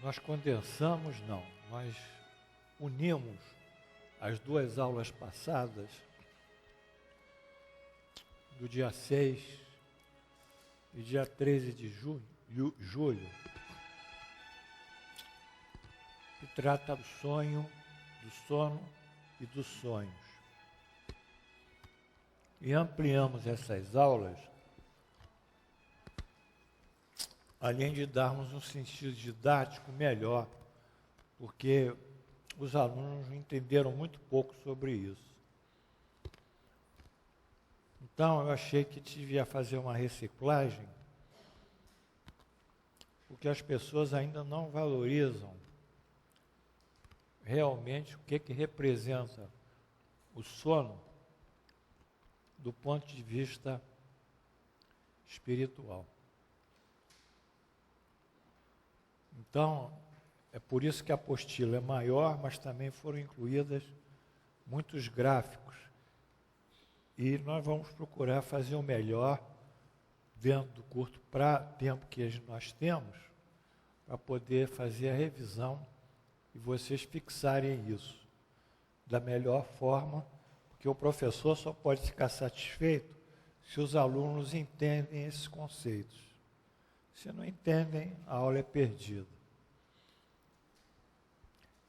nós condensamos, não, nós unimos as duas aulas passadas, do dia 6 e dia 13 de julho, que trata do sonho, do sono e dos sonhos. E ampliamos essas aulas, além de darmos um sentido didático melhor, porque os alunos entenderam muito pouco sobre isso. Então, eu achei que devia fazer uma reciclagem, porque as pessoas ainda não valorizam realmente o que representa o sono do ponto de vista espiritual. Então, é por isso que a apostila é maior, mas também foram incluídas muitos gráficos. E nós vamos procurar fazer o melhor dentro do curto tempo que nós temos, para poder fazer a revisão e vocês fixarem isso da melhor forma, porque o professor só pode ficar satisfeito se os alunos entendem esses conceitos. Se não entendem, a aula é perdida.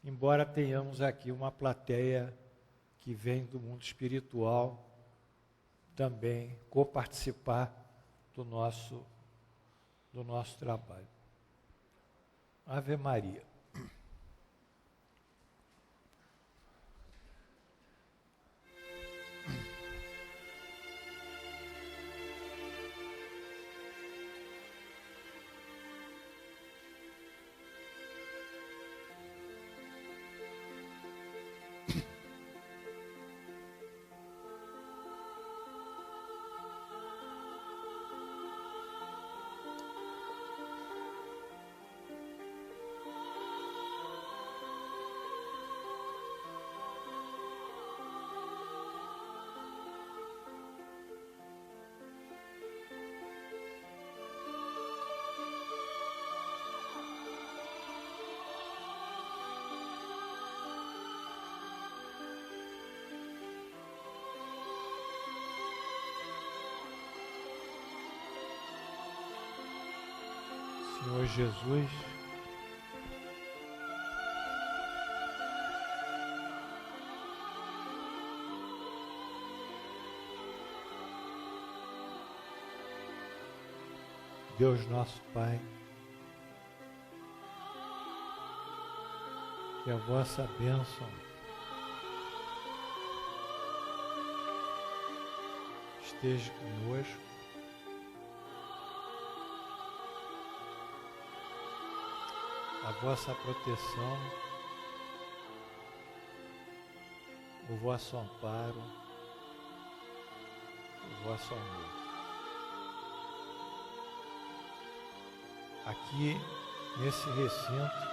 Embora tenhamos aqui uma plateia que vem do mundo espiritual, também coparticipar do nosso trabalho. Ave Maria. Senhor Jesus, Deus nosso Pai, que a vossa bênção esteja conosco, a vossa proteção, o vosso amparo, o vosso amor. Aqui, nesse recinto,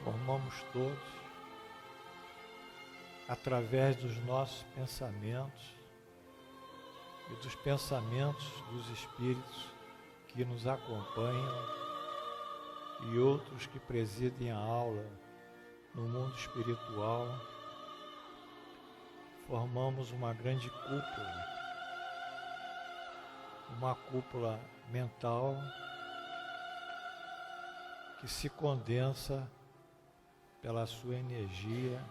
formamos todos, através dos nossos pensamentos e dos pensamentos dos espíritos que nos acompanham e outros que presidem a aula no mundo espiritual, formamos uma grande cúpula mental que se condensa pela sua energia,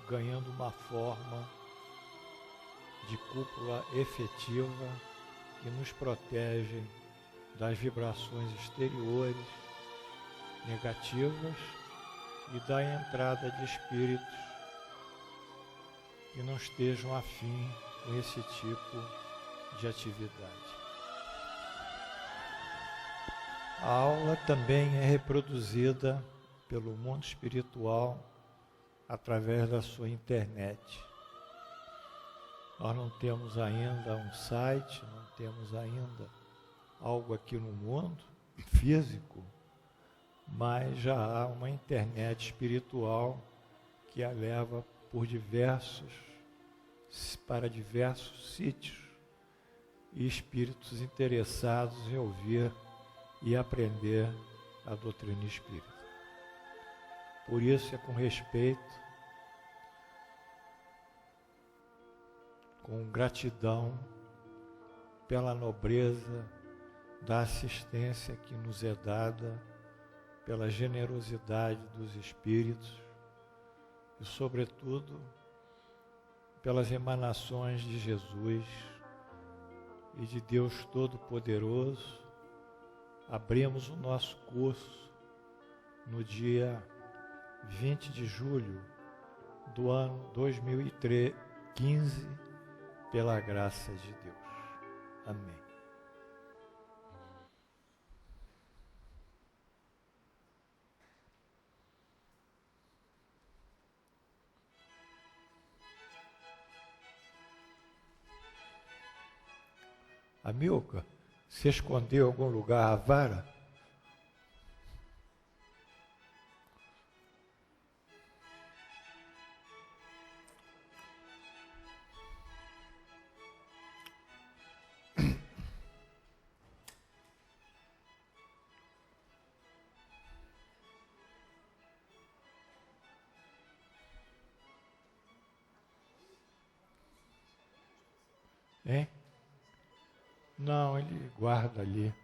ganhando uma forma de cúpula efetiva que nos protege das vibrações exteriores negativas e da entrada de espíritos que não estejam afim com esse tipo de atividade. A aula também é reproduzida pelo mundo espiritual através da sua internet. Nós não temos ainda um site, não temos ainda algo aqui no mundo físico, mas já há uma internet espiritual que a leva para diversos sítios e espíritos interessados em ouvir e aprender a doutrina espírita. Por isso é com respeito, com gratidão pela nobreza da assistência que nos é dada, pela generosidade dos espíritos e, sobretudo, pelas emanações de Jesus e de Deus Todo-Poderoso. Abrimos o nosso curso no dia 20 de julho do ano 2015, pela graça de Deus. Amém. Amilcar, você escondeu em algum lugar a vara? Hein? Não, ele guarda ali.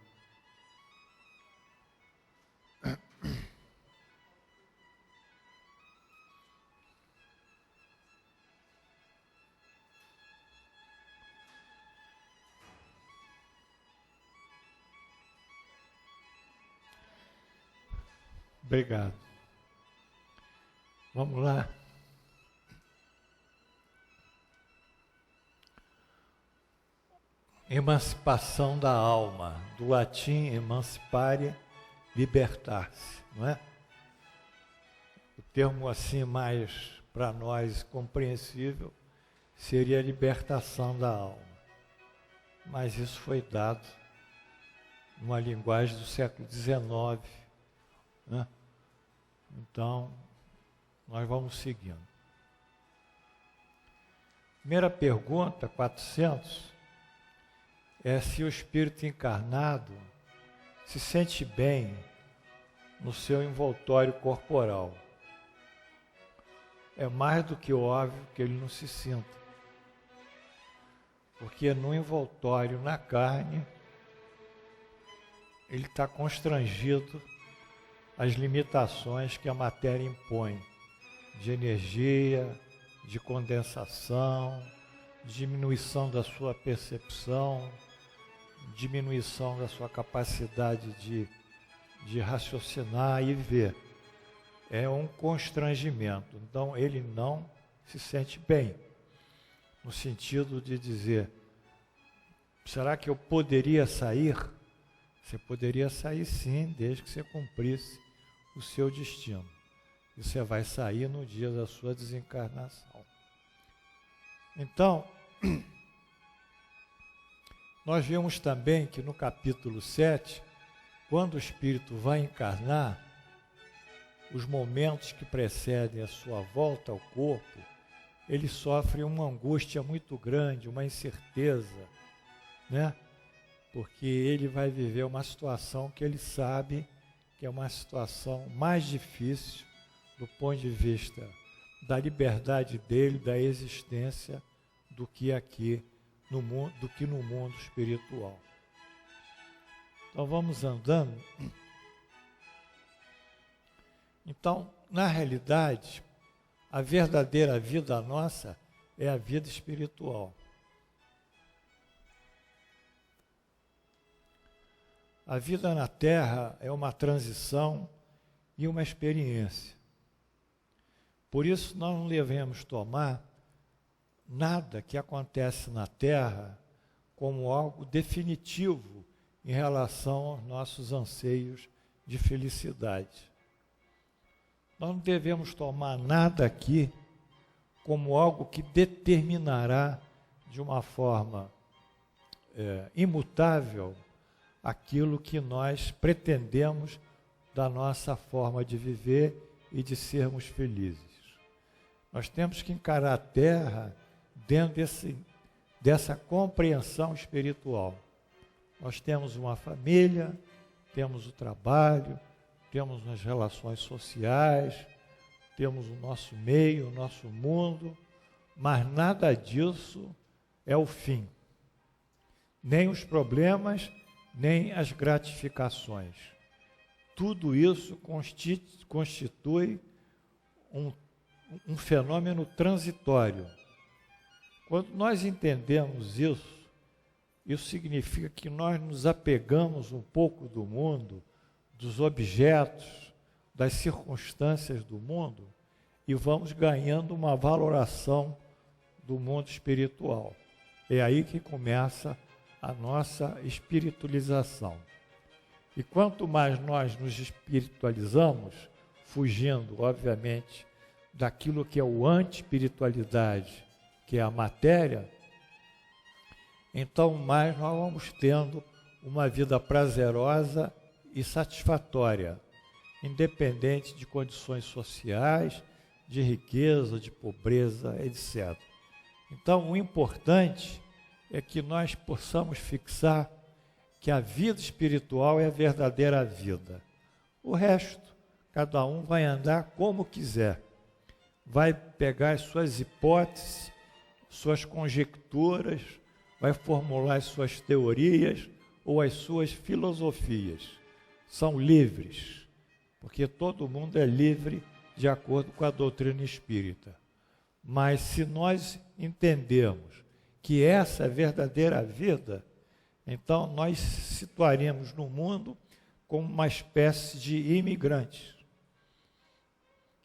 Obrigado. Vamos lá. Emancipação da alma, do latim emancipare, libertar-se, não é? O termo assim mais para nós compreensível seria libertação da alma. Mas isso foi dado numa linguagem do século XIX, né? Então, nós vamos seguindo. Primeira pergunta, 400, é se o espírito encarnado se sente bem no seu envoltório corporal. É mais do que óbvio que ele não se sinta, porque no envoltório, na carne, ele está constrangido às limitações que a matéria impõe, de energia, de condensação, diminuição da sua percepção, diminuição da sua capacidade de raciocinar e ver. É um constrangimento. Então, ele não se sente bem, no sentido de dizer, será que eu poderia sair? Você poderia sair sim, desde que você cumprisse o seu destino. E você vai sair no dia da sua desencarnação. Então, nós vimos também que no capítulo 7, quando o espírito vai encarnar, os momentos que precedem a sua volta ao corpo, ele sofre uma angústia muito grande, uma incerteza, né? Porque ele vai viver uma situação que ele sabe que é uma situação mais difícil do ponto de vista da liberdade dele, da existência, do que aqui no mundo, do que no mundo espiritual. Então vamos andando. Então, na realidade, a verdadeira vida nossa é a vida espiritual. A vida na Terra é uma transição e uma experiência. Por isso, nós não devemos tomar nada que acontece na Terra como algo definitivo em relação aos nossos anseios de felicidade. Nós não devemos tomar nada aqui como algo que determinará de uma forma imutável aquilo que nós pretendemos da nossa forma de viver e de sermos felizes. Nós temos que encarar a Terra dentro dessa compreensão espiritual. Nós temos uma família, temos o trabalho, temos as relações sociais, temos o nosso meio, o nosso mundo, mas nada disso é o fim. Nem os problemas, nem as gratificações. Tudo isso constitui um fenômeno transitório. Quando nós entendemos isso, isso significa que nós nos apegamos um pouco do mundo, dos objetos, das circunstâncias do mundo, e vamos ganhando uma valoração do mundo espiritual. É aí que começa a nossa espiritualização. E quanto mais nós nos espiritualizamos, fugindo, obviamente, daquilo que é o anti-espiritualidade, que é a matéria, então mais nós vamos tendo uma vida prazerosa e satisfatória, independente de condições sociais, de riqueza, de pobreza, etc. Então, o importante é que nós possamos fixar que a vida espiritual é a verdadeira vida. O resto, cada um vai andar como quiser. Vai pegar as suas hipóteses, suas conjecturas, vai formular as suas teorias ou as suas filosofias. São livres, porque todo mundo é livre de acordo com a doutrina espírita. Mas se nós entendermos que essa é a verdadeira vida, então nós se situaríamos no mundo como uma espécie de imigrantes,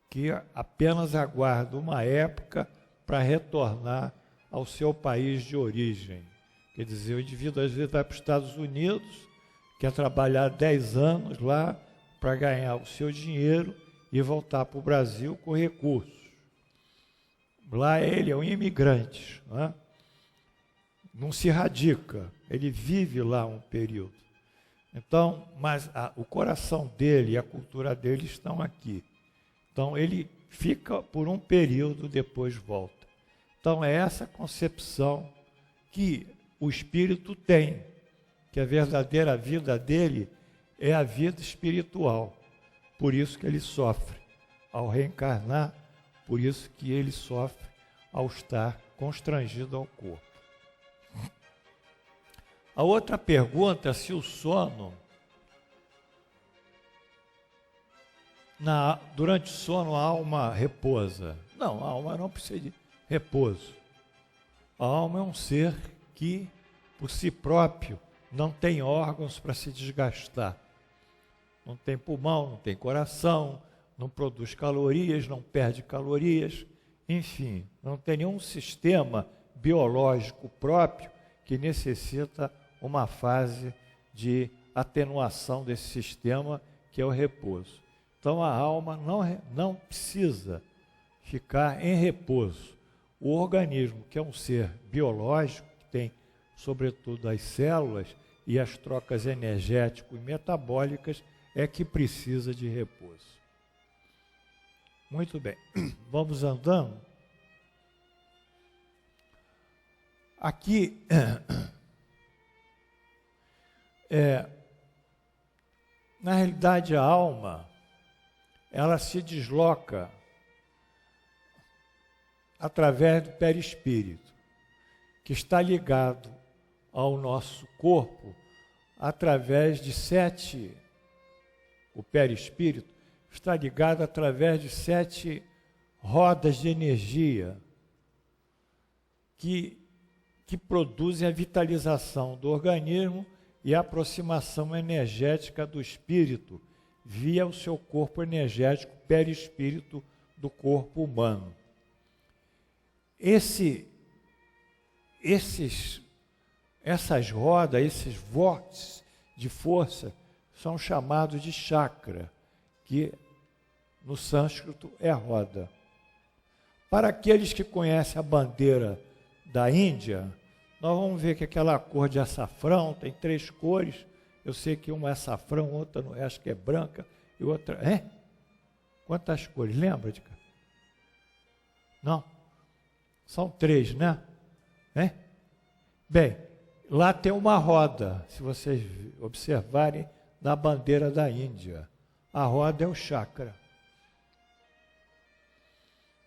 que apenas aguarda uma época para retornar ao seu país de origem. Quer dizer, o indivíduo às vezes vai para os Estados Unidos, quer trabalhar 10 anos lá para ganhar o seu dinheiro e voltar para o Brasil com recursos. Lá ele é um imigrante, não se radica, ele vive lá um período. Então, mas o coração dele e a cultura dele estão aqui. Então, ele fica por um período, depois volta. Então, é essa concepção que o espírito tem, que a verdadeira vida dele é a vida espiritual. Por isso que ele sofre ao reencarnar, por isso que ele sofre ao estar constrangido ao corpo. A outra pergunta é se o sono, durante o sono a alma repousa. Não, a alma não precisa de repouso. A alma é um ser que, por si próprio, não tem órgãos para se desgastar. Não tem pulmão, não tem coração, não produz calorias, não perde calorias, enfim, não tem nenhum sistema biológico próprio que necessita uma fase de atenuação desse sistema, que é o repouso. Então, a alma não precisa ficar em repouso. O organismo, que é um ser biológico, que tem, sobretudo, as células e as trocas energético e metabólicas, é que precisa de repouso. Muito bem, vamos andando. Aqui, na realidade, a alma, ela se desloca através do perispírito, que está ligado ao nosso corpo através de 7, o perispírito está ligado através de 7 rodas de energia que produzem a vitalização do organismo e a aproximação energética do espírito via o seu corpo energético perispírito do corpo humano. Essas rodas, esses vórtices de força são chamados de chakra, que no sânscrito é roda. Para aqueles que conhecem a bandeira da Índia, nós vamos ver que aquela cor de açafrão tem 3 cores. Eu sei que uma é açafrão, outra não é, acho que é branca, e outra... Quantas cores? Lembra de cá? Não? São 3, né? Bem, lá tem uma roda, se vocês observarem da bandeira da Índia. A roda é o chakra.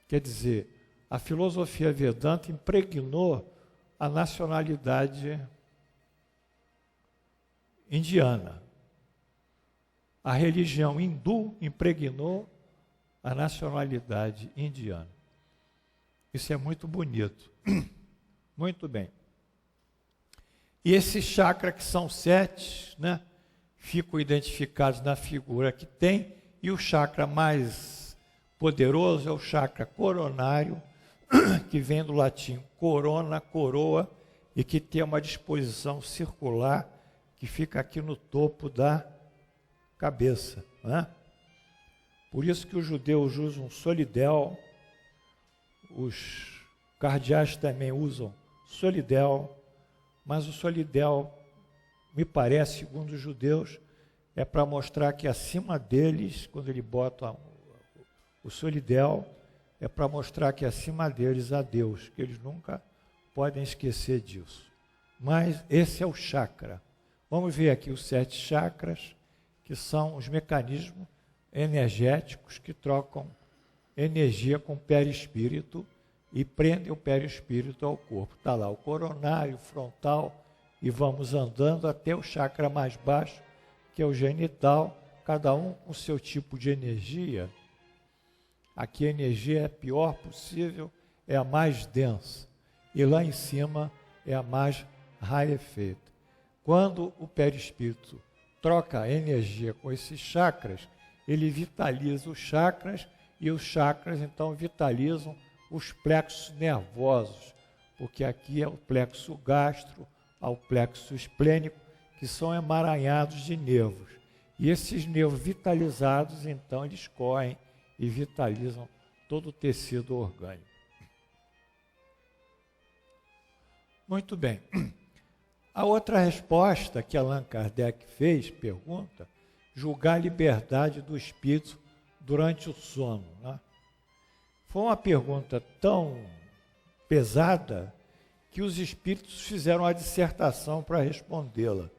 Quer dizer, a filosofia Vedanta impregnou a nacionalidade indiana. A religião hindu impregnou a nacionalidade indiana. Isso é muito bonito. Muito bem. E esses chakras, que são 7, né, ficam identificados na figura que tem, e o chakra mais poderoso é o chakra coronário, que vem do latim corona, coroa, e que tem uma disposição circular que fica aqui no topo da cabeça, né? Por isso que os judeus usam solidel, os cardeais também usam solidel, mas o solidel, me parece, segundo os judeus, é para mostrar que acima deles, quando ele bota o solidel, é para mostrar que acima deles há Deus, que eles nunca podem esquecer disso. Mas esse é o chakra. Vamos ver aqui os 7 chakras, que são os mecanismos energéticos que trocam energia com o perispírito e prendem o perispírito ao corpo. Está lá o coronário, frontal, e vamos andando até o chakra mais baixo, que é o genital, cada um com seu tipo de energia. Aqui a energia é a pior possível, é a mais densa, e lá em cima é a mais rarefeita. Quando o perispírito troca energia com esses chakras, ele vitaliza os chakras, e os chakras então vitalizam os plexos nervosos, porque aqui é o plexo gastro, ao plexo esplênico, que são emaranhados de nervos. E esses nervos vitalizados, então, eles correm e vitalizam todo o tecido orgânico. Muito bem. A outra resposta que Allan Kardec fez, pergunta, julgar a liberdade do espírito durante o sono, né? Foi uma pergunta tão pesada que os espíritos fizeram a dissertação para respondê-la.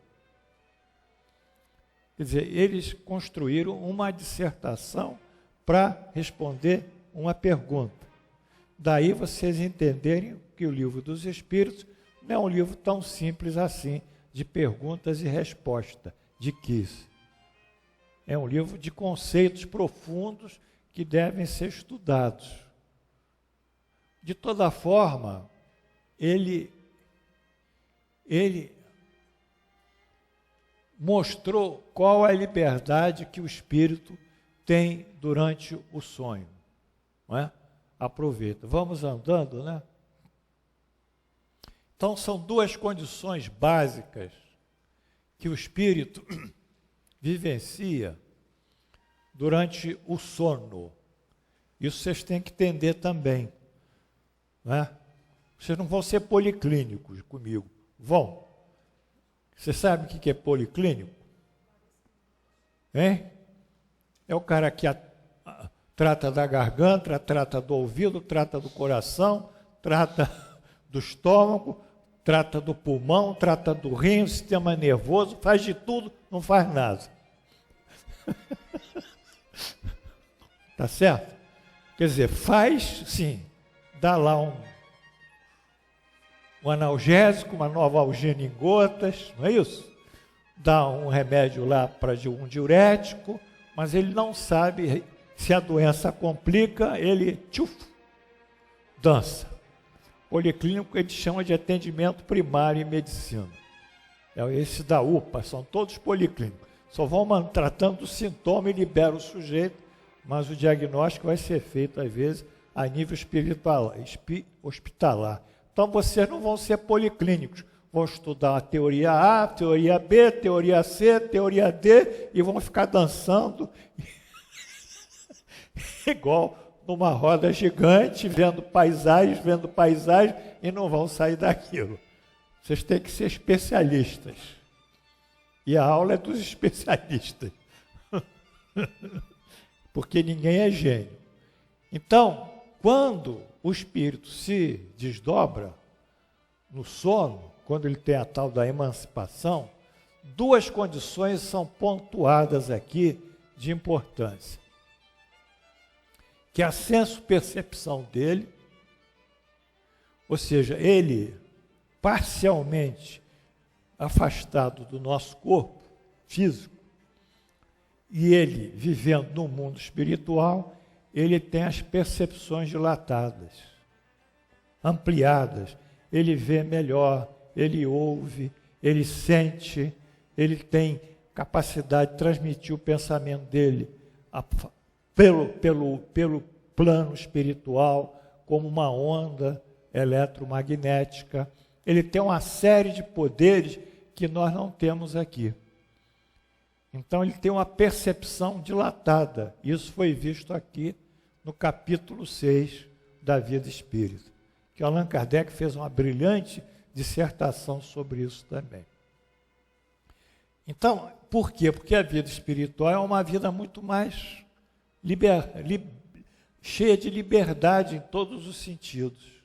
Quer dizer, eles construíram uma dissertação para responder uma pergunta. Daí vocês entenderem que o Livro dos Espíritos não é um livro tão simples assim, de perguntas e respostas, de quiz. É um livro de conceitos profundos que devem ser estudados. De toda forma, ele mostrou qual é a liberdade que o espírito tem durante o sonho, não é? Aproveita. Vamos andando, né? Então, são 2 condições básicas que o espírito vivencia durante o sono. Isso vocês têm que entender também, não é? Vocês não vão ser policlínicos comigo, vão. Você sabe o que é policlínico? Hein? É o cara que trata da garganta, trata do ouvido, trata do coração, trata do estômago, trata do pulmão, trata do rim, sistema nervoso, faz de tudo, não faz nada. Tá certo? Quer dizer, faz, sim, dá lá um analgésico, uma novalgina em gotas, não é isso? Dá um remédio lá para um diurético, mas ele não sabe se a doença complica, ele dança. Policlínico ele chama de atendimento primário em medicina. Esse da UPA, são todos policlínicos. Só vão tratando do sintoma e liberam o sujeito, mas o diagnóstico vai ser feito, às vezes, a nível hospitalar. Então, vocês não vão ser policlínicos. Vão estudar a teoria A, teoria B, teoria C, teoria D, e vão ficar dançando igual numa roda gigante, vendo paisagem, e não vão sair daquilo. Vocês têm que ser especialistas. E a aula é dos especialistas. Porque ninguém é gênio. Então, quando o espírito se desdobra no sono, quando ele tem a tal da emancipação, duas condições são pontuadas aqui de importância. Que a senso-percepção dele, ou seja, ele parcialmente afastado do nosso corpo físico, e ele vivendo no mundo espiritual, ele tem as percepções dilatadas, ampliadas, ele vê melhor, ele ouve, ele sente, ele tem capacidade de transmitir o pensamento dele pelo plano espiritual, como uma onda eletromagnética. Ele tem uma série de poderes que nós não temos aqui. Então, ele tem uma percepção dilatada. Isso foi visto aqui no capítulo 6 da Vida Espírita, que Allan Kardec fez uma brilhante dissertação sobre isso também. Então, por quê? Porque a vida espiritual é uma vida muito mais cheia de liberdade em todos os sentidos.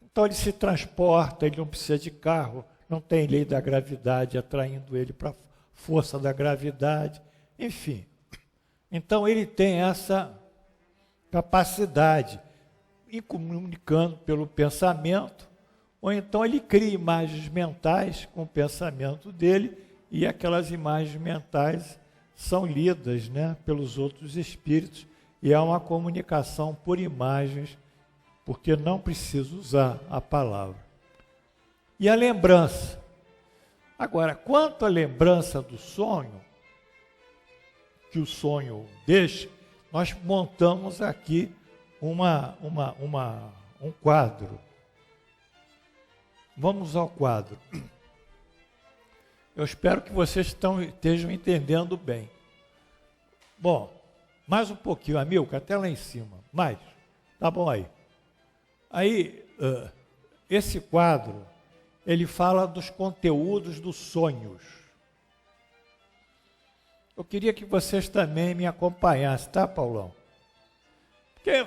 Então, ele se transporta, ele não precisa de carro, não tem lei da gravidade atraindo ele para a força da gravidade, enfim. Então, ele tem essa capacidade, e comunicando pelo pensamento, ou então ele cria imagens mentais com o pensamento dele, e aquelas imagens mentais são lidas, né, pelos outros espíritos, e é uma comunicação por imagens, porque não precisa usar a palavra. E a lembrança. Agora, quanto à lembrança do sonho, que o sonho deixa, nós montamos aqui um quadro. Vamos ao quadro. Eu espero que vocês estejam entendendo bem. Bom, mais um pouquinho, Amilcar, até lá em cima. Mais. Tá bom aí. Aí, esse quadro, ele fala dos conteúdos dos sonhos. Eu queria que vocês também me acompanhassem, tá, Paulão? Porque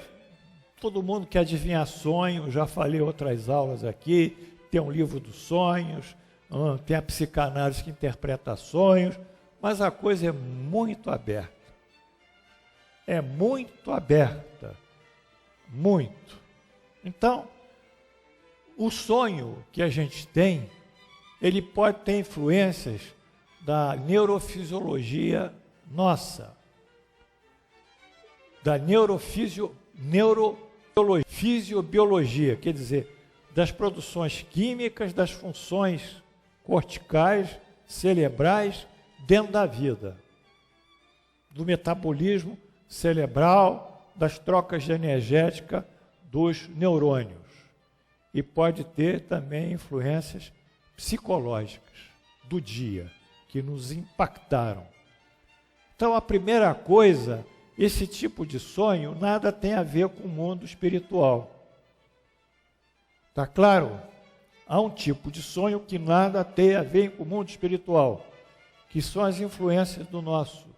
todo mundo quer adivinhar sonho, já falei outras aulas aqui, tem um livro dos sonhos, tem a psicanálise que interpreta sonhos, mas a coisa é muito aberta. É muito aberta. Muito. Então, o sonho que a gente tem, ele pode ter influências da neurofisiologia nossa, da neurofisiobiologia, quer dizer, das produções químicas, das funções corticais, cerebrais, dentro da vida, do metabolismo cerebral, das trocas de energética dos neurônios. E pode ter também influências psicológicas do dia, que nos impactaram. Então, a primeira coisa, esse tipo de sonho nada tem a ver com o mundo espiritual. Está claro? Há um tipo de sonho que nada tem a ver com o mundo espiritual, que são as influências do nosso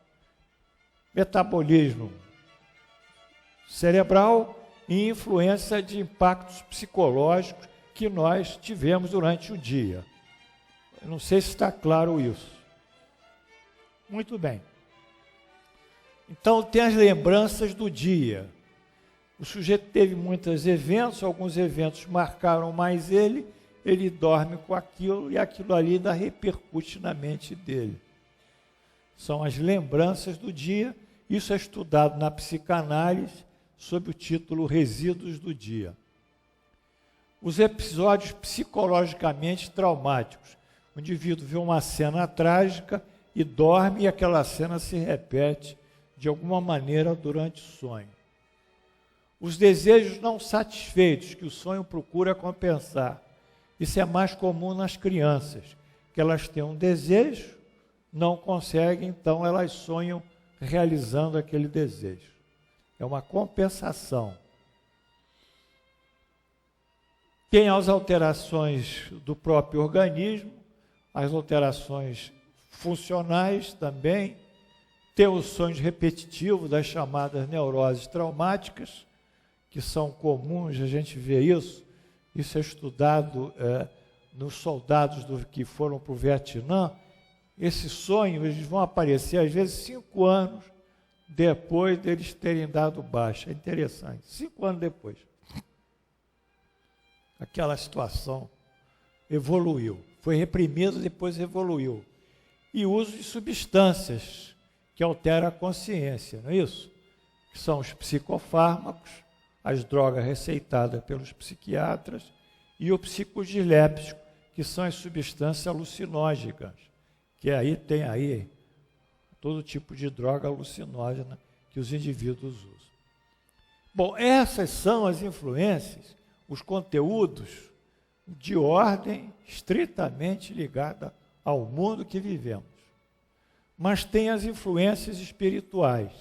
metabolismo cerebral e influência de impactos psicológicos que nós tivemos durante o dia. Eu não sei se está claro isso. Muito bem. Então, tem as lembranças do dia. O sujeito teve muitos eventos, alguns eventos marcaram mais ele dorme com aquilo e aquilo ali ainda repercute na mente dele. São as lembranças do dia. Isso é estudado na psicanálise sob o título Resíduos do Dia. Os episódios psicologicamente traumáticos. O indivíduo vê uma cena trágica e dorme e aquela cena se repete de alguma maneira durante o sonho. Os desejos não satisfeitos que o sonho procura compensar. Isso é mais comum nas crianças, que elas têm um desejo, não conseguem, então elas sonham realizando aquele desejo. É uma compensação. Tem as alterações do próprio organismo, as alterações funcionais também, tem os sonhos repetitivos das chamadas neuroses traumáticas, que são comuns, a gente vê isso é estudado nos soldados que foram para o Vietnã, esses sonhos eles vão aparecer, às vezes, 5 anos depois deles terem dado baixa. É interessante, 5 anos depois. Aquela situação evoluiu, foi reprimida, depois evoluiu. E uso de substâncias que alteram a consciência, não é isso? Que são os psicofármacos, as drogas receitadas pelos psiquiatras e o psicodiléptico, que são as substâncias alucinógenas, que aí tem aí todo tipo de droga alucinógena que os indivíduos usam. Bom, essas são as influências, os conteúdos de ordem estritamente ligada ao mundo que vivemos. Mas tem as influências espirituais.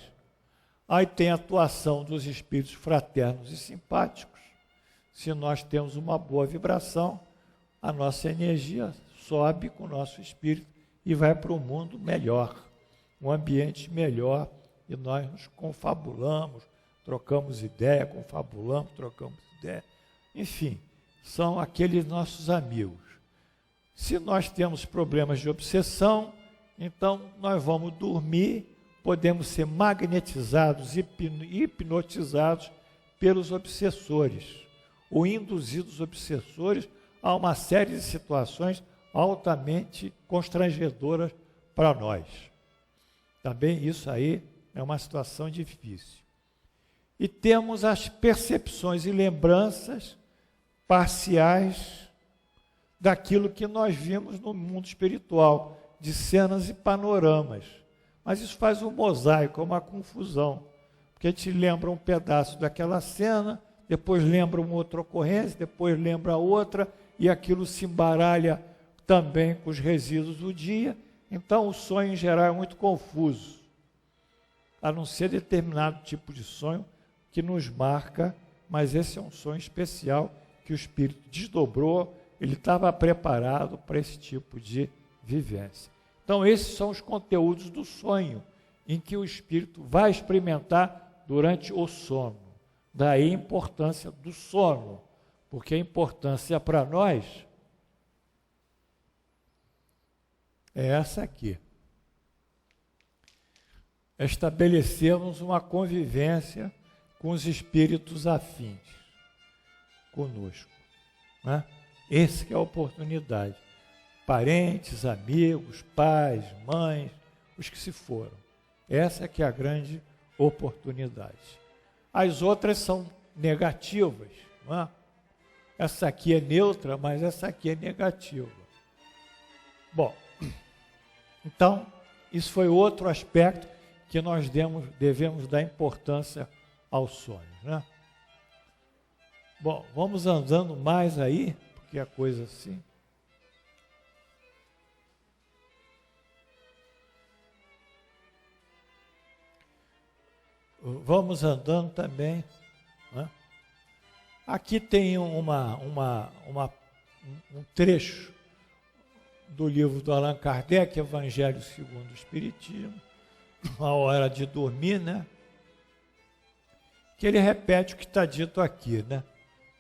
Aí tem a atuação dos espíritos fraternos e simpáticos. Se nós temos uma boa vibração, a nossa energia sobe com o nosso espírito e vai para um mundo melhor, um ambiente melhor, e nós nos confabulamos, trocamos ideia, confabulamos, trocamos ideia. Enfim, são aqueles nossos amigos. Se nós temos problemas de obsessão, então nós vamos dormir, podemos ser magnetizados, hipnotizados pelos obsessores, ou induzidos obsessores a uma série de situações altamente constrangedoras para nós. Também isso aí é uma situação difícil. E temos as percepções e lembranças parciais daquilo que nós vimos no mundo espiritual, de cenas e panoramas. Mas isso faz um mosaico, uma confusão, porque a gente lembra um pedaço daquela cena, depois lembra uma outra ocorrência, depois lembra outra, e aquilo se embaralha também com os resíduos do dia. Então o sonho em geral é muito confuso, a não ser determinado tipo de sonho que nos marca, mas esse é um sonho especial que o espírito desdobrou, ele estava preparado para esse tipo de vivência. Então esses são os conteúdos do sonho, em que o espírito vai experimentar durante o sono. Daí a importância do sono, porque a importância para nós é essa aqui. Estabelecermos uma convivência com os espíritos afins conosco, né? Essa que é a oportunidade. Parentes, amigos, pais, mães, os que se foram. Essa que é a grande oportunidade. As outras são negativas, não é? Essa aqui é neutra, mas essa aqui é negativa. Bom, então, isso foi outro aspecto que nós devemos dar importância aos sonhos, né? Bom, vamos andando mais aí, porque a coisa assim. Vamos andando também, né? Aqui tem um trecho do livro do Allan Kardec, Evangelho segundo o Espiritismo, a hora de dormir, né? Que ele repete o que está dito aqui, né?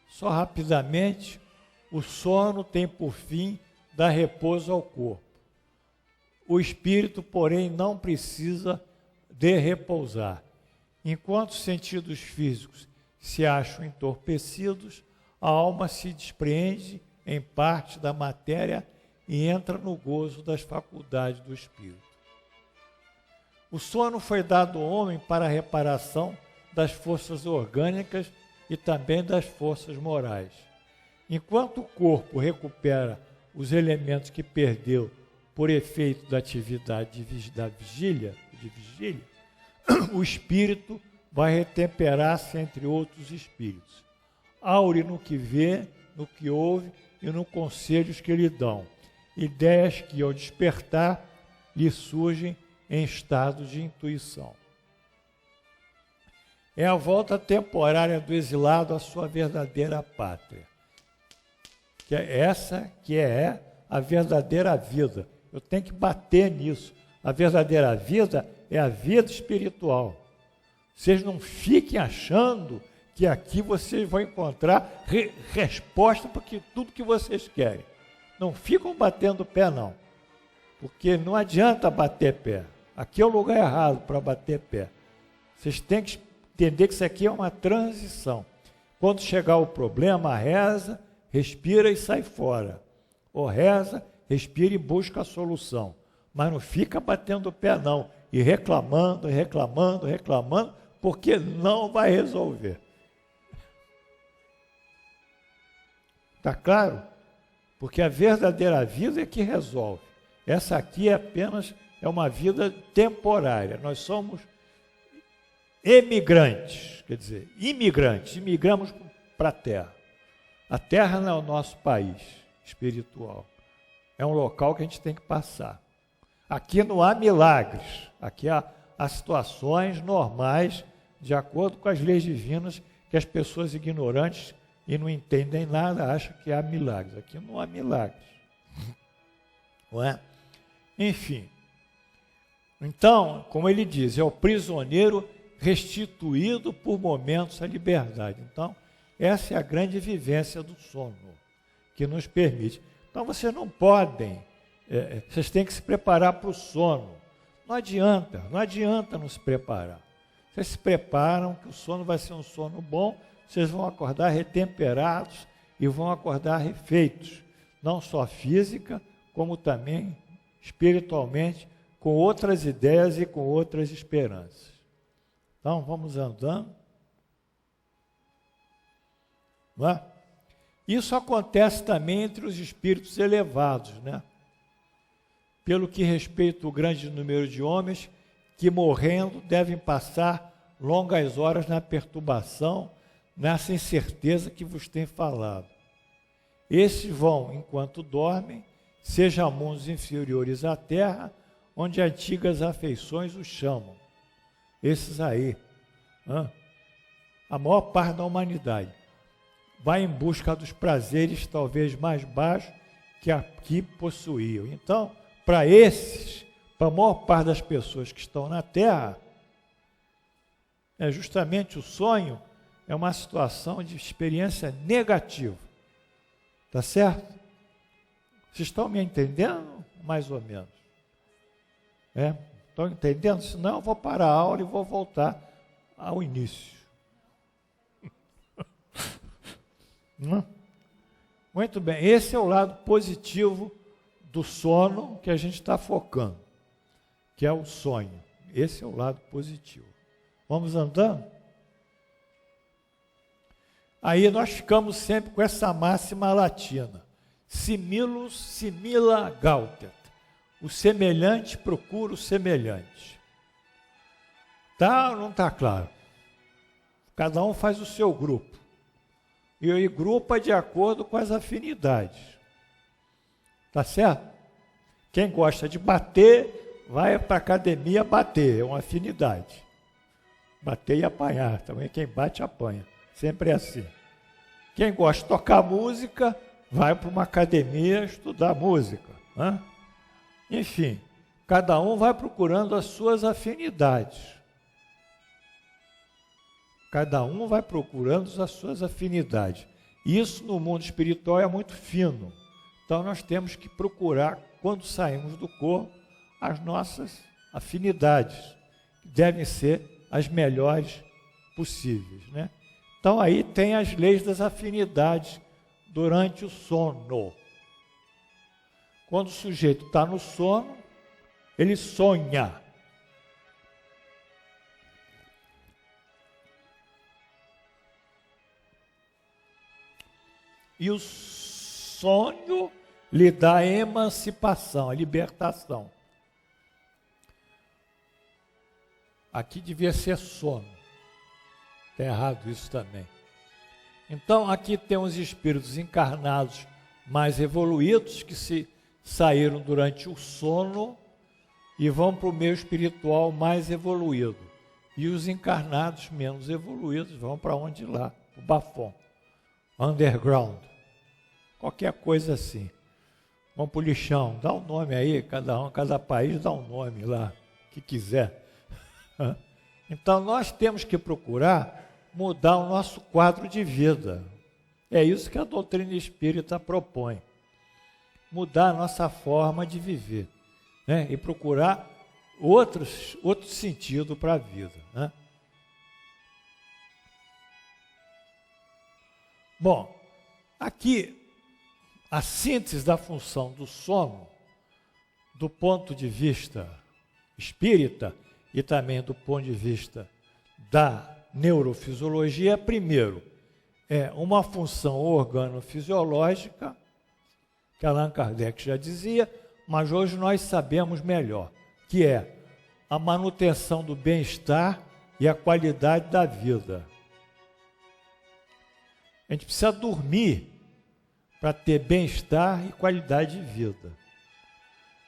Só rapidamente, o sono tem por fim dar repouso ao corpo. O espírito, porém, não precisa de repousar. Enquanto os sentidos físicos se acham entorpecidos, a alma se despreende em parte da matéria e entra no gozo das faculdades do espírito. O sono foi dado ao homem para a reparação das forças orgânicas e também das forças morais. Enquanto o corpo recupera os elementos que perdeu por efeito da atividade da vigília, o espírito vai retemperar-se entre outros espíritos. Aure no que vê, no que ouve e nos conselhos que lhe dão. Ideias que, ao despertar, lhe surgem em estado de intuição. É a volta temporária do exilado à sua verdadeira pátria. Que é essa que é a verdadeira vida. Eu tenho que bater nisso. A verdadeira vida é a vida espiritual. Vocês não fiquem achando que aqui vocês vão encontrar resposta para tudo que vocês querem. Não ficam batendo pé, não. Porque não adianta bater pé. Aqui é o lugar errado para bater pé. Vocês têm que entender que isso aqui é uma transição. Quando chegar o problema, reza, respira e sai fora. Ou reza, respira e busca a solução. Mas não fica batendo pé, não. E reclamando, porque não vai resolver. Está claro? Porque a verdadeira vida é que resolve. Essa aqui é uma vida temporária. Nós somos emigrantes, quer dizer, imigrantes. Imigramos para a Terra. A Terra não é o nosso país espiritual. É um local que a gente tem que passar. Aqui não há milagres. Aqui há situações normais, de acordo com as leis divinas, que as pessoas ignorantes e não entendem nada acham que há milagres. Aqui não há milagres. Não é? Enfim. Então, como ele diz, é o prisioneiro restituído por momentos à liberdade. Então, essa é a grande vivência do sono, que nos permite. Então, vocês não podem, vocês têm que se preparar para o sono. Não adianta não se preparar. Vocês se preparam, que o sono vai ser um sono bom, vocês vão acordar retemperados e vão acordar refeitos, não só física, como também espiritualmente, com outras ideias e com outras esperanças. Então, vamos andando. Não é? Isso acontece também entre os espíritos elevados, né? Pelo que respeita o grande número de homens que, morrendo, devem passar longas horas na perturbação, nessa incerteza que vos tem falado. Esses vão, enquanto dormem, seja a mundos inferiores à terra, onde antigas afeições os chamam. Esses aí, a maior parte da humanidade, vai em busca dos prazeres talvez mais baixos que aqui possuíam. Então, para esses, para a maior parte das pessoas que estão na Terra, é justamente o sonho, é uma situação de experiência negativa. Tá certo? Vocês estão me entendendo? Mais ou menos. Estão entendendo? Senão eu vou parar a aula e vou voltar ao início. Muito bem, esse é o lado positivo do sono que a gente está focando, que é o sonho. Esse é o lado positivo. Vamos andando? Aí nós ficamos sempre com essa máxima latina, similus simila gaudet. O semelhante procura o semelhante. Tá ou não está claro? Cada um faz o seu grupo. E grupa de acordo com as afinidades. Tá certo? Quem gosta de bater, vai para a academia bater, é uma afinidade. Bater e apanhar, também quem bate apanha. Sempre é assim. Quem gosta de tocar música, vai para uma academia estudar música. Enfim, cada um vai procurando as suas afinidades. Cada um vai procurando as suas afinidades. Isso no mundo espiritual é muito fino. Então nós temos que procurar, quando saímos do corpo, as nossas afinidades, que devem ser as melhores possíveis, né? Então aí tem as leis das afinidades durante o sono. Quando o sujeito está no sono, ele sonha. E o sonho lhe dá a emancipação, a libertação. Aqui devia ser sono. Está errado isso também. Então, aqui tem os espíritos encarnados mais evoluídos que se saíram durante o sono e vão para o meio espiritual mais evoluído. E os encarnados menos evoluídos vão para onde lá? O Bafom. Underground. Qualquer coisa assim. Vão para o lixão. Dá um nome aí, cada país dá um nome lá, que quiser. Então, nós temos que procurar mudar o nosso quadro de vida. É isso que a doutrina espírita propõe. mudar a nossa forma de viver, né? E procurar outro sentido para a vida, né? Bom, aqui a síntese da função do sono, do ponto de vista espírita e também do ponto de vista da neurofisiologia, primeiro, é uma função organofisiológica, que Allan Kardec já dizia, mas hoje nós sabemos melhor, que é a manutenção do bem-estar e a qualidade da vida. A gente precisa dormir para ter bem-estar e qualidade de vida.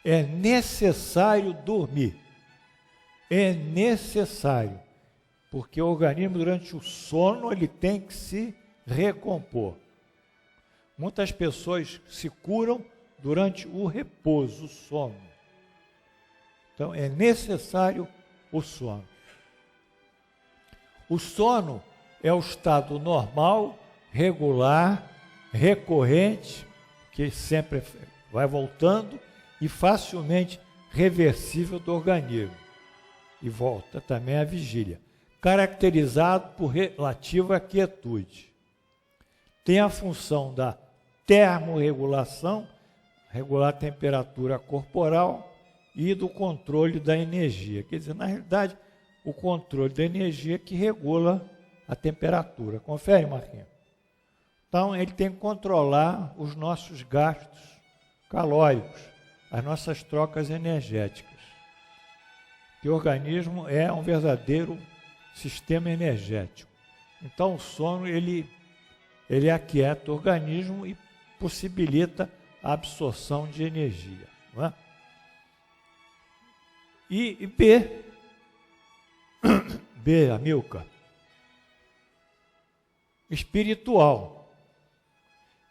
É necessário dormir. É necessário, porque o organismo, durante o sono, ele tem que se recompor. Muitas pessoas se curam durante o repouso, o sono. Então, é necessário o sono. O sono é o estado normal, regular, recorrente, que sempre vai voltando e facilmente reversível do organismo. E volta também a vigília, caracterizado por relativa quietude. Tem a função da termorregulação, regular a temperatura corporal e do controle da energia. Quer dizer, na realidade, o controle da energia que regula a temperatura. Confere, Marquinhos? Então, ele tem que controlar os nossos gastos calóricos, as nossas trocas energéticas. Que o organismo é um verdadeiro sistema energético. Então, o sono, ele aquieta o organismo e possibilita a absorção de energia. Não é? E B, Amilcar, espiritual,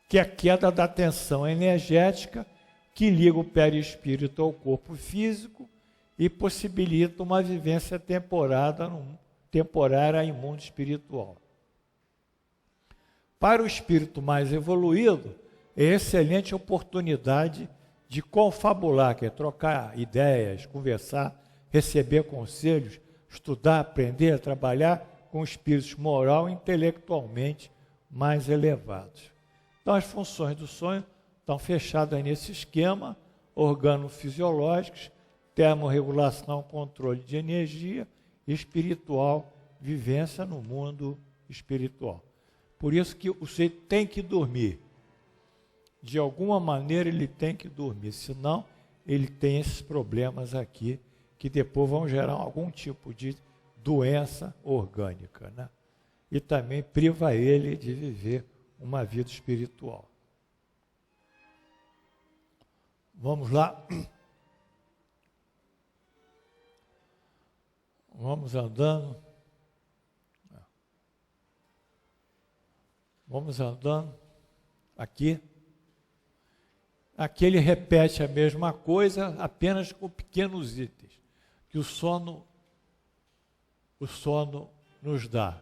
que é a queda da tensão energética que liga o perispírito ao corpo físico e possibilita uma vivência temporária em mundo espiritual. Para o espírito mais evoluído, é excelente oportunidade de confabular, que é trocar ideias, conversar, receber conselhos, estudar, aprender, trabalhar com espíritos moral e intelectualmente mais elevados. Então, as funções do sonho estão fechadas nesse esquema, organofisiológicos, termorregulação, controle de energia, espiritual, vivência no mundo espiritual. Por isso que o sujeito tem que dormir. De alguma maneira ele tem que dormir, senão ele tem esses problemas aqui, que depois vão gerar algum tipo de doença orgânica, né? E também priva ele de viver uma vida espiritual. Vamos lá. Vamos andando. Vamos andando. Aqui. Aqui ele repete a mesma coisa, apenas com pequenos itens, que o sono nos dá.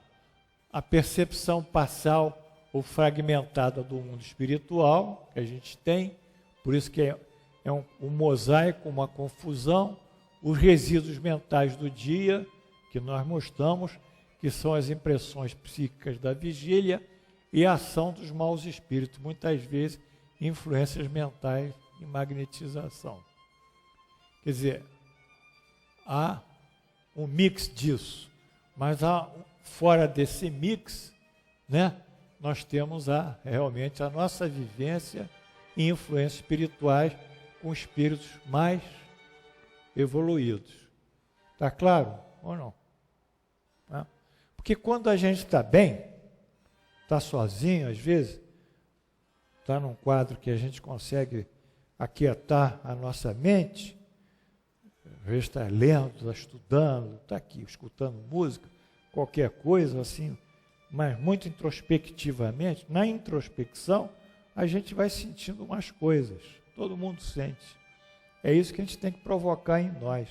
A percepção parcial ou fragmentada do mundo espiritual que a gente tem, por isso que é um mosaico, uma confusão, os resíduos mentais do dia, que nós mostramos, que são as impressões psíquicas da vigília e a ação dos maus espíritos, muitas vezes influências mentais e magnetização. Quer dizer, há um mix disso, mas fora desse mix, né, nós temos realmente a nossa vivência e influências espirituais com espíritos mais evoluídos. Está claro ou não? Tá? Porque quando a gente está bem, está sozinho às vezes, está num quadro que a gente consegue aquietar a nossa mente, às vezes está lendo, está estudando, está aqui escutando música, qualquer coisa assim, mas muito introspectivamente, na introspecção, a gente vai sentindo umas coisas, todo mundo sente. É isso que a gente tem que provocar em nós.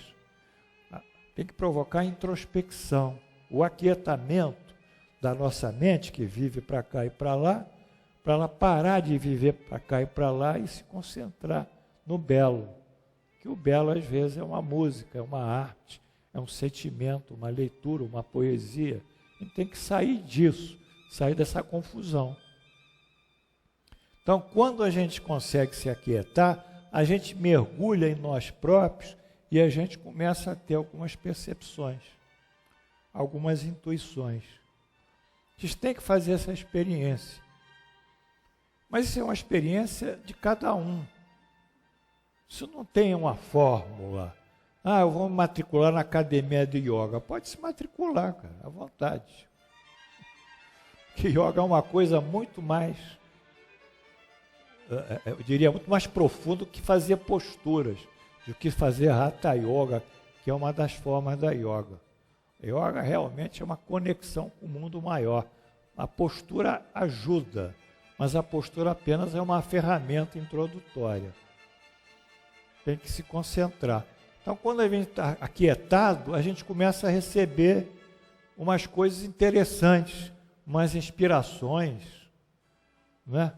Tem que provocar a introspecção, o aquietamento da nossa mente, que vive para cá e para lá, para ela parar de viver para cá e para lá e se concentrar no belo. Que o belo, às vezes, é uma música, é uma arte, é um sentimento, uma leitura, uma poesia. A gente tem que sair disso, sair dessa confusão. Então, quando a gente consegue se aquietar, a gente mergulha em nós próprios e a gente começa a ter algumas percepções, algumas intuições. A gente tem que fazer essa experiência. Mas isso é uma experiência de cada um. Isso não tem uma fórmula. Ah, eu vou me matricular na academia de yoga. Pode se matricular, cara, à vontade. Que yoga é uma coisa muito mais, eu diria, muito mais profundo que fazer posturas, do que fazer Hatha Yoga, que é uma das formas da yoga. A yoga realmente é uma conexão com o mundo maior. A postura ajuda, mas a postura apenas é uma ferramenta introdutória. Tem que se concentrar. Então, quando a gente está aquietado, a gente começa a receber umas coisas interessantes, umas inspirações, né?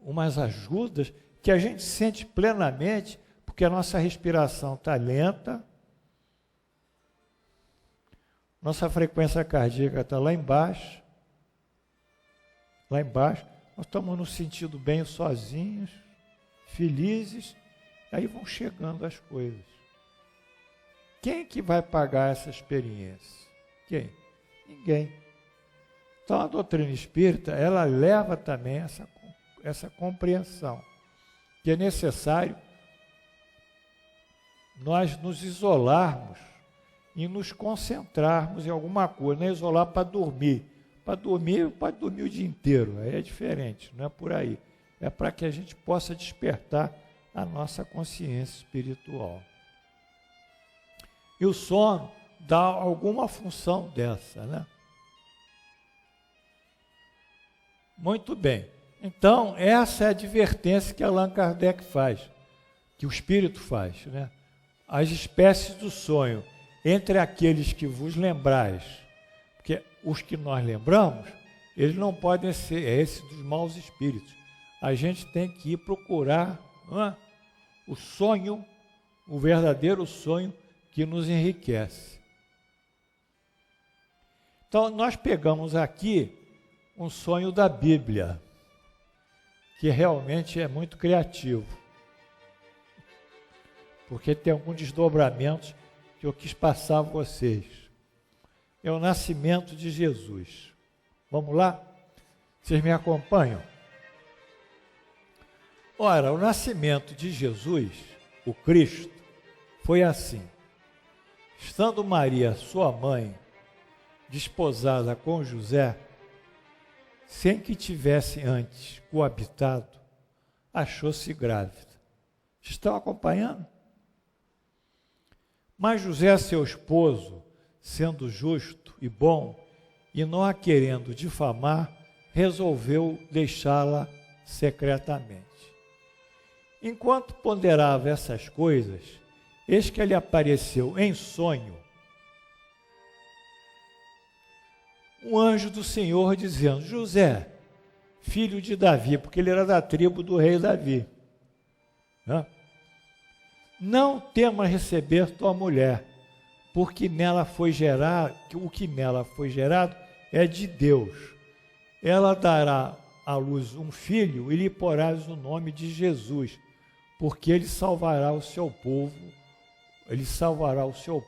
Umas ajudas que a gente sente plenamente, porque a nossa respiração está lenta, nossa frequência cardíaca está lá embaixo, nós estamos nos sentindo bem sozinhos, felizes, aí vão chegando as coisas. Quem que vai pagar essa experiência? Quem? Ninguém. Então a doutrina espírita, ela leva também essa compreensão, que é necessário nós nos isolarmos e nos concentrarmos em alguma coisa, não é isolar para dormir. Para dormir, pode dormir o dia inteiro, aí é diferente, não é por aí. É para que a gente possa despertar a nossa consciência espiritual. E o sono dá alguma função dessa, né? Muito bem. Então, essa é a advertência que Allan Kardec faz, que o Espírito faz, né? As espécies do sonho, entre aqueles que vos lembrais, porque os que nós lembramos, eles não podem ser esse dos maus espíritos. A gente tem que ir procurar o sonho, o verdadeiro sonho que nos enriquece. Então, nós pegamos aqui um sonho da Bíblia, que realmente é muito criativo, porque tem alguns desdobramentos que eu quis passar a vocês. É o nascimento de Jesus. Vamos lá? Vocês me acompanham? Ora, o nascimento de Jesus, o Cristo, foi assim. Estando Maria, sua mãe, desposada com José, sem que tivesse antes coabitado, achou-se grávida. Estão acompanhando? Mas José, seu esposo, sendo justo e bom, e não a querendo difamar, resolveu deixá-la secretamente. Enquanto ponderava essas coisas, eis que lhe apareceu em sonho um anjo do Senhor dizendo: José, filho de Davi, porque ele era da tribo do rei Davi, né? Não temas receber tua mulher, porque nela foi gerado, o que nela foi gerado é de Deus. Ela dará à luz um filho e lhe porás o nome de Jesus, porque ele salvará o seu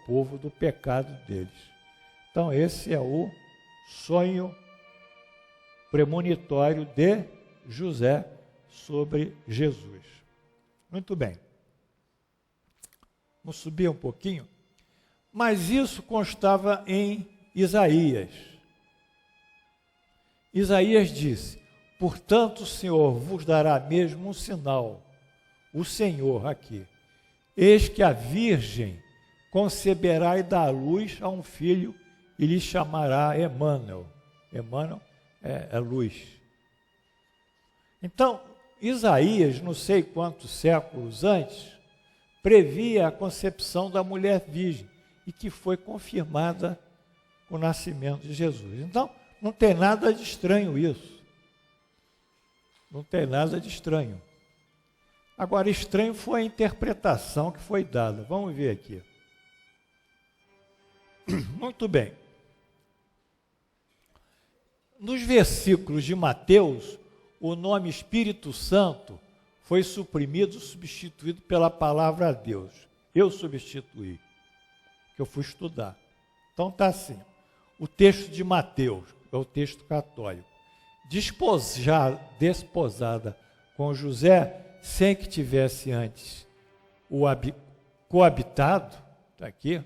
povo do pecado deles. Então esse é o sonho premonitório de José sobre Jesus. Muito bem. Vamos subir um pouquinho. Mas isso constava em Isaías. Isaías disse: portanto o Senhor vos dará mesmo um sinal. O Senhor aqui. Eis que a virgem conceberá e dará luz a um filho e lhe chamará Emmanuel. Emmanuel é luz. Então, Isaías, não sei quantos séculos antes, previa a concepção da mulher virgem e que foi confirmada com o nascimento de Jesus. Então, não tem nada de estranho isso. Não tem nada de estranho. Agora, estranho foi a interpretação que foi dada. Vamos ver aqui. Muito bem. Nos versículos de Mateus, o nome Espírito Santo foi suprimido, substituído pela palavra Deus. Eu substituí, que eu fui estudar. Então está assim, o texto de Mateus, é o texto católico. Desposada com José, sem que tivesse antes o coabitado, está aqui,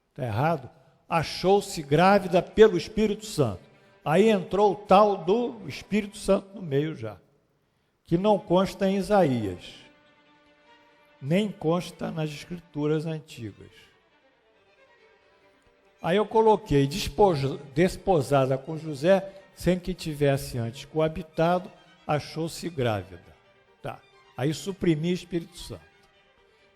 está errado, achou-se grávida pelo Espírito Santo. Aí entrou o tal do Espírito Santo no meio já, que não consta em Isaías, nem consta nas escrituras antigas. Aí eu coloquei desposada com José, sem que tivesse antes coabitado, achou-se grávida. Tá. Aí suprimi Espírito Santo.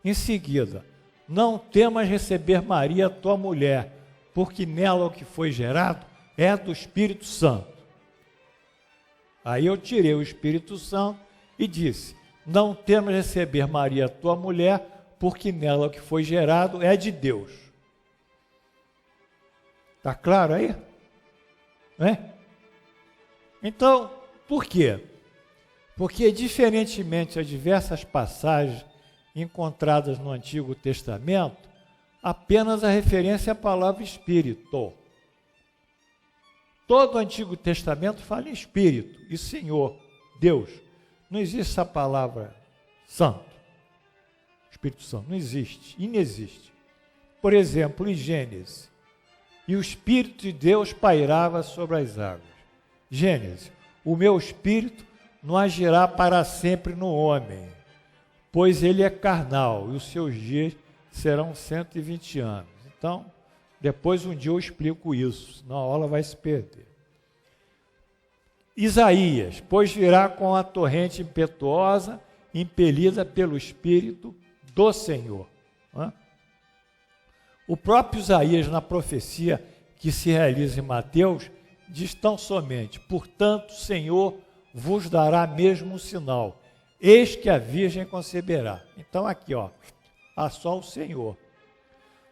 Em seguida, não temas receber Maria, tua mulher, porque nela o que foi gerado é do Espírito Santo. Aí eu tirei o Espírito Santo e disse, não temas receber Maria, tua mulher, porque nela o que foi gerado é de Deus. Está claro aí? Né? Então, por quê? Porque, diferentemente das diversas passagens encontradas no Antigo Testamento, apenas a referência à palavra Espírito. Todo o Antigo Testamento fala em Espírito e Senhor, Deus. Não existe essa palavra Santo, Espírito Santo, não existe, inexiste. Por exemplo, em Gênesis, e o Espírito de Deus pairava sobre as águas. Gênesis, o meu Espírito não agirá para sempre no homem, pois ele é carnal, e os seus dias serão 120 anos. Então, depois um dia eu explico isso, senão a aula vai se perder. Isaías, pois virá com a torrente impetuosa, impelida pelo Espírito do Senhor. O próprio Isaías, na profecia que se realiza em Mateus, diz tão somente, portanto, o Senhor vos dará mesmo um sinal, eis que a Virgem conceberá. Então aqui, há só o Senhor.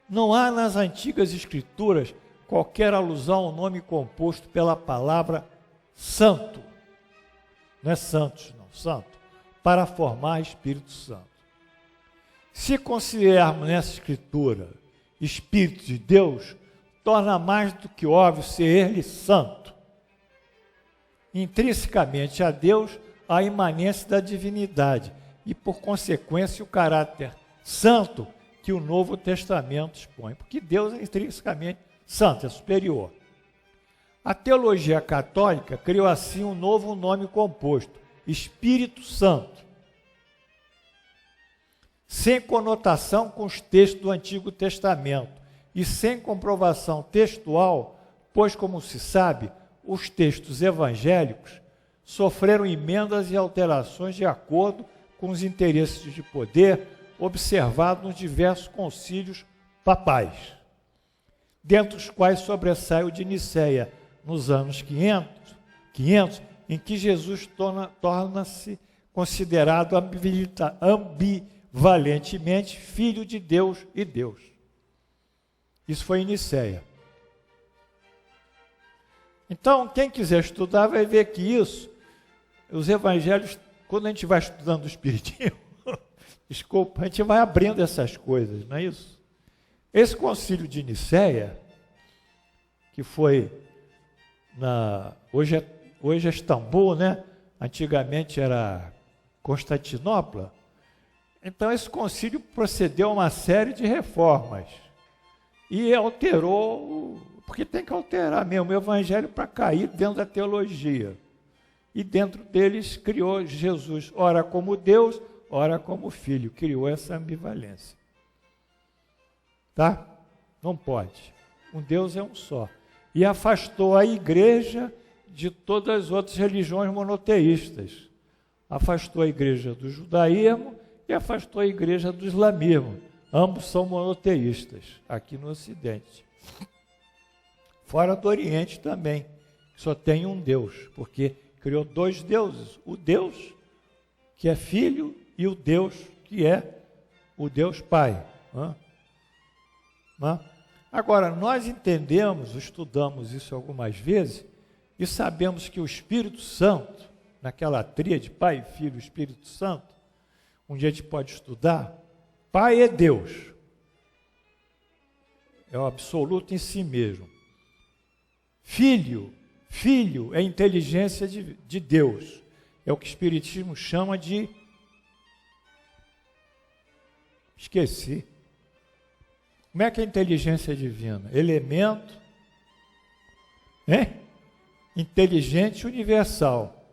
Não há nas antigas escrituras qualquer alusão ao nome composto pela palavra santo. Não é santos, não, santo, para formar Espírito Santo. Se considerarmos nessa escritura Espírito de Deus, torna mais do que óbvio ser ele santo. Intrinsecamente a Deus, a imanência da divindade e, por consequência, o caráter santo que o Novo Testamento expõe, porque Deus é intrinsecamente santo, é superior. A teologia católica criou assim um novo nome composto, Espírito Santo, sem conotação com os textos do Antigo Testamento e sem comprovação textual, pois, como se sabe, os textos evangélicos sofreram emendas e alterações de acordo com os interesses de poder observados nos diversos concílios papais, dentre os quais sobressai o de Nicéia, nos anos 500, em que Jesus torna-se considerado ambivalentemente Filho de Deus e Deus. Isso foi em Nicéia. Então, quem quiser estudar vai ver que isso, os evangelhos, quando a gente vai estudando o Espiritismo, desculpa, a gente vai abrindo essas coisas, não é isso? Esse concílio de Nicéia, que foi hoje é Istambul, né? Antigamente era Constantinopla. Então esse concílio procedeu a uma série de reformas e alterou, porque tem que alterar mesmo o evangelho para cair dentro da teologia. E dentro deles criou Jesus, ora como Deus, ora como Filho, criou essa ambivalência. Tá? Não pode. Um Deus é um só. E afastou a igreja de todas as outras religiões monoteístas. Afastou a igreja do judaísmo e afastou a igreja do islamismo. Ambos são monoteístas, aqui no Ocidente. Fora do Oriente também, só tem um Deus, porque criou dois deuses, o Deus que é Filho e o Deus que é o Deus Pai. Agora, nós entendemos, estudamos isso algumas vezes, e sabemos que o Espírito Santo, naquela tríade, Pai, Filho e Espírito Santo, um dia a gente pode estudar, Pai é Deus, é o absoluto em si mesmo. Filho é a inteligência de Deus, é o que o Espiritismo chama de... Esqueci. Como é que é a inteligência divina? Elemento, inteligente universal.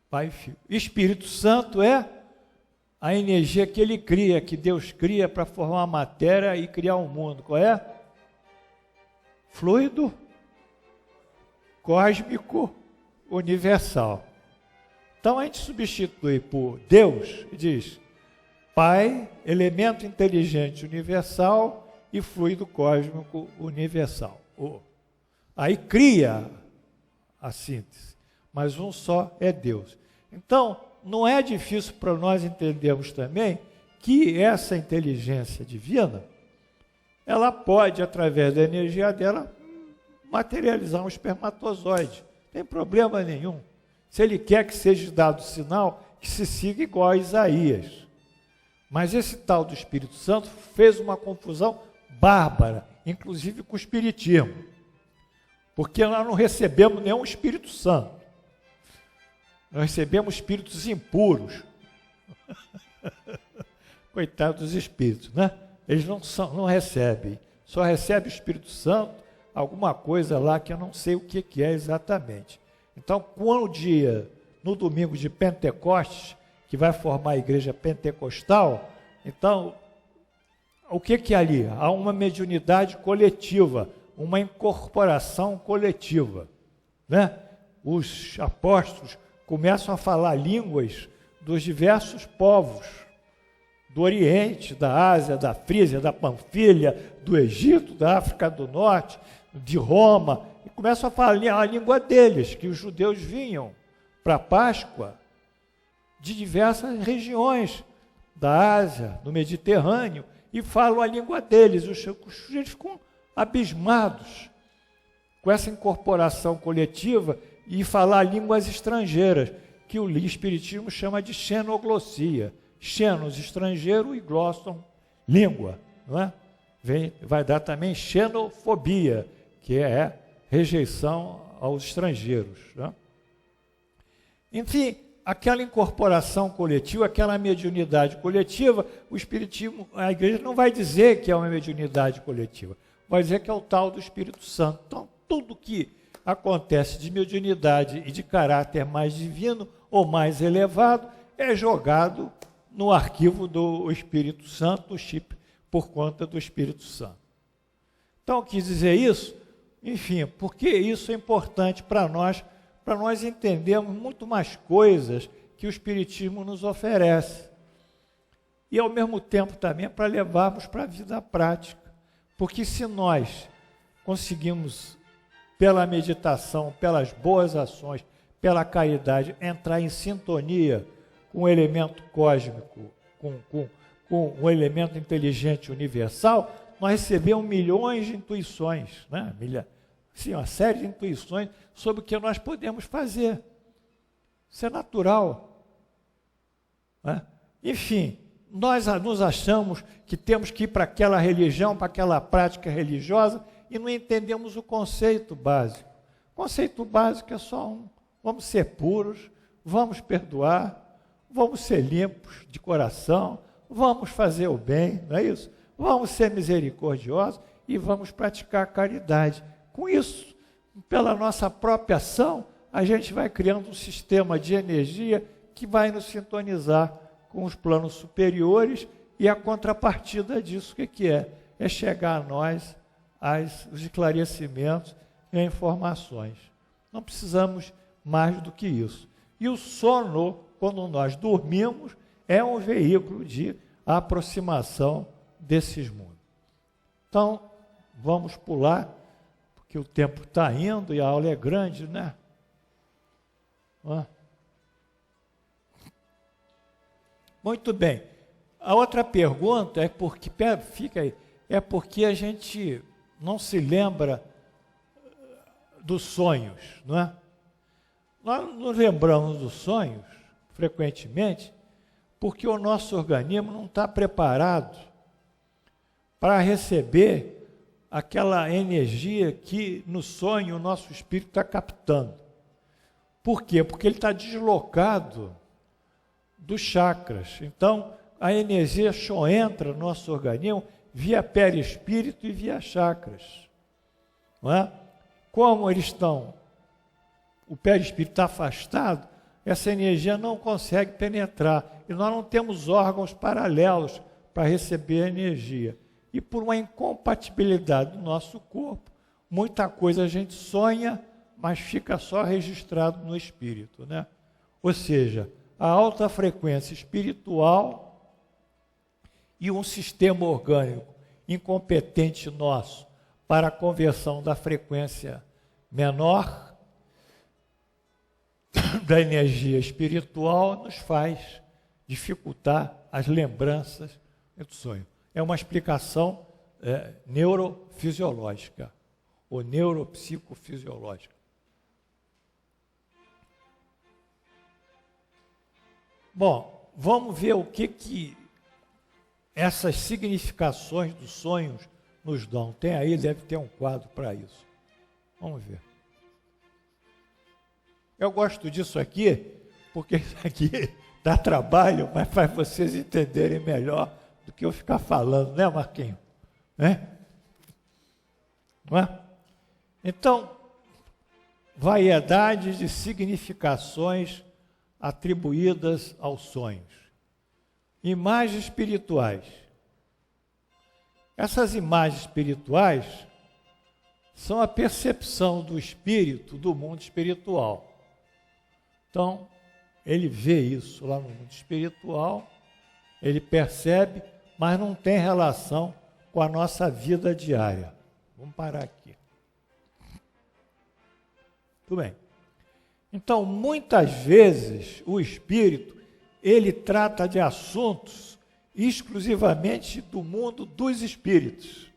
Pai e Filho. Espírito Santo é a energia que ele cria, que Deus cria para formar a matéria e criar o mundo. Qual é? Fluido cósmico universal. Então a gente substitui por Deus e diz Pai, elemento inteligente universal e fluido cósmico universal. Aí cria a síntese, mas um só é Deus. Então, não é difícil para nós entendermos também que essa inteligência divina, ela pode, através da energia dela, materializar um espermatozoide. Não tem problema nenhum. Se ele quer que seja dado sinal, que se siga igual a Isaías. Mas esse tal do Espírito Santo fez uma confusão bárbara, inclusive com o Espiritismo. Porque nós não recebemos nenhum Espírito Santo. Nós recebemos espíritos impuros. Coitados dos espíritos, né? Eles não recebem. Só recebe o Espírito Santo, alguma coisa lá que eu não sei o que é exatamente. Então, no domingo de Pentecostes, que vai formar a igreja pentecostal, então, o que é ali? Há uma mediunidade coletiva, uma incorporação coletiva, né? Os apóstolos começam a falar línguas dos diversos povos, do Oriente, da Ásia, da Frígia, da Panfilha, do Egito, da África do Norte, de Roma, e começam a falar a língua deles, que os judeus vinham para a Páscoa de diversas regiões da Ásia, do Mediterrâneo, e falam a língua deles. Os sujeitos ficam abismados com essa incorporação coletiva e falar línguas estrangeiras, que o Espiritismo chama de xenoglossia. Xenos, estrangeiro, e glosson, língua. Não é? Vai dar também xenofobia, que é rejeição aos estrangeiros. Não é? Enfim, aquela incorporação coletiva, aquela mediunidade coletiva, o Espiritismo, a igreja não vai dizer que é uma mediunidade coletiva, vai dizer que é o tal do Espírito Santo. Então, tudo que acontece de mediunidade e de caráter mais divino ou mais elevado é jogado no arquivo do Espírito Santo, do chip, por conta do Espírito Santo. Então, eu quis dizer isso, enfim, porque isso é importante para nós entendermos muito mais coisas que o Espiritismo nos oferece. E, ao mesmo tempo, também para levarmos para a vida prática. Porque se nós conseguimos, pela meditação, pelas boas ações, pela caridade, entrar em sintonia com o elemento cósmico, com o elemento inteligente universal, nós recebemos milhões de intuições, né? Sim, uma série de intuições sobre o que nós podemos fazer. Isso é natural. Né? Enfim, nós nos achamos que temos que ir para aquela religião, para aquela prática religiosa, e não entendemos o conceito básico. O conceito básico é só um: vamos ser puros, vamos perdoar, vamos ser limpos de coração, vamos fazer o bem, não é isso? Vamos ser misericordiosos e vamos praticar a caridade. Com isso, pela nossa própria ação, a gente vai criando um sistema de energia que vai nos sintonizar com os planos superiores, e a contrapartida disso, o que é? É chegar a nós os esclarecimentos e informações. Não precisamos mais do que isso. E o sono, quando nós dormimos, é um veículo de aproximação desses mundos. Então, vamos pular, porque o tempo está indo e a aula é grande, né? Não é? Muito bem. A outra pergunta é porque, fica aí, é porque a gente não se lembra dos sonhos, não é? Nós nos lembramos dos sonhos, frequentemente, porque o nosso organismo não está preparado para receber aquela energia que no sonho o nosso espírito está captando. Por quê? Porque ele está deslocado dos chakras. Então, a energia só entra no nosso organismo via perispírito e via chakras. Não é? Como eles estão, o perispírito está afastado, essa energia não consegue penetrar. E nós não temos órgãos paralelos para receber a energia. E por uma incompatibilidade do nosso corpo, muita coisa a gente sonha, mas fica só registrado no espírito, né? Ou seja, a alta frequência espiritual e um sistema orgânico incompetente nosso para a conversão da frequência menor da energia espiritual nos faz dificultar as lembranças do sonho. É uma explicação neurofisiológica ou neuropsicofisiológica. Bom, vamos ver o que essas significações dos sonhos nos dão. Tem aí, deve ter um quadro para isso. Vamos ver. Eu gosto disso aqui, porque isso aqui dá trabalho, mas faz vocês entenderem melhor do que eu ficar falando, né, Marquinhos? Né? Não é? Então, variedades de significações atribuídas aos sonhos. Imagens espirituais. Essas imagens espirituais são a percepção do espírito do mundo espiritual. Então, ele vê isso lá no mundo espiritual, ele percebe, mas não tem relação com a nossa vida diária. Vamos parar aqui. Tudo bem. Então, muitas vezes, o espírito, ele trata de assuntos exclusivamente do mundo dos espíritos.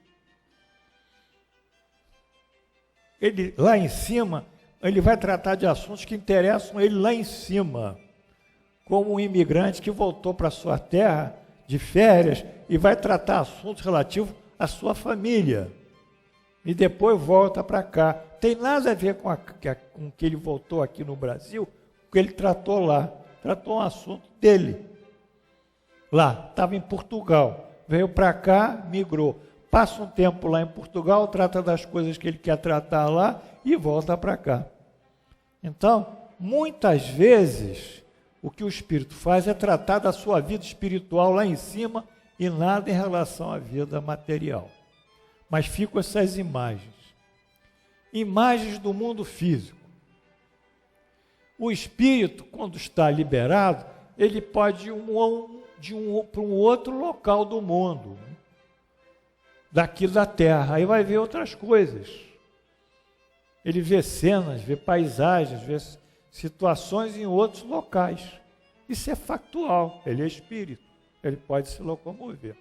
Ele, lá em cima, ele vai tratar de assuntos que interessam ele lá em cima, como um imigrante que voltou para a sua terra de férias e vai tratar assuntos relativos à sua família. E depois volta para cá. Tem nada a ver com o que ele voltou aqui no Brasil, com o que ele tratou lá. Tratou um assunto dele. Lá, estava em Portugal. Veio para cá, migrou. Passa um tempo lá em Portugal, trata das coisas que ele quer tratar lá e volta para cá. Então, muitas vezes, o que o espírito faz é tratar da sua vida espiritual lá em cima e nada em relação à vida material. Mas ficam essas imagens. Imagens do mundo físico. O espírito, quando está liberado, ele pode ir para um outro local do mundo, daqui da Terra, aí vai ver outras coisas. Ele vê cenas, vê paisagens, vê situações em outros locais. Isso é factual, ele é espírito, ele pode se locomover.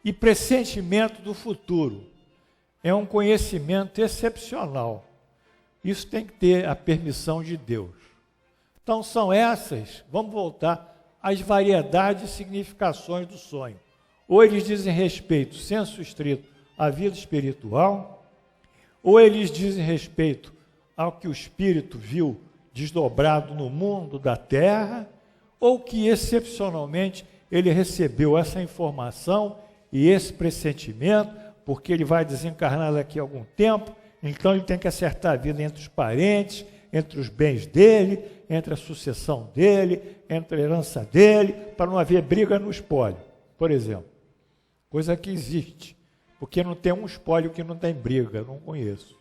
E pressentimento do futuro é um conhecimento excepcional. Isso tem que ter a permissão de Deus. Então são essas, vamos voltar às variedades e significações do sonho. Ou eles dizem respeito, senso estrito, à vida espiritual, ou eles dizem respeito ao que o espírito viu desdobrado no mundo da terra, ou que excepcionalmente ele recebeu essa informação e esse pressentimento, porque ele vai desencarnar daqui a algum tempo, então ele tem que acertar a vida entre os parentes, entre os bens dele, entre a sucessão dele, entre a herança dele, para não haver briga no espólio, por exemplo. Coisa que existe, porque não tem um espólio que não tem briga, não conheço.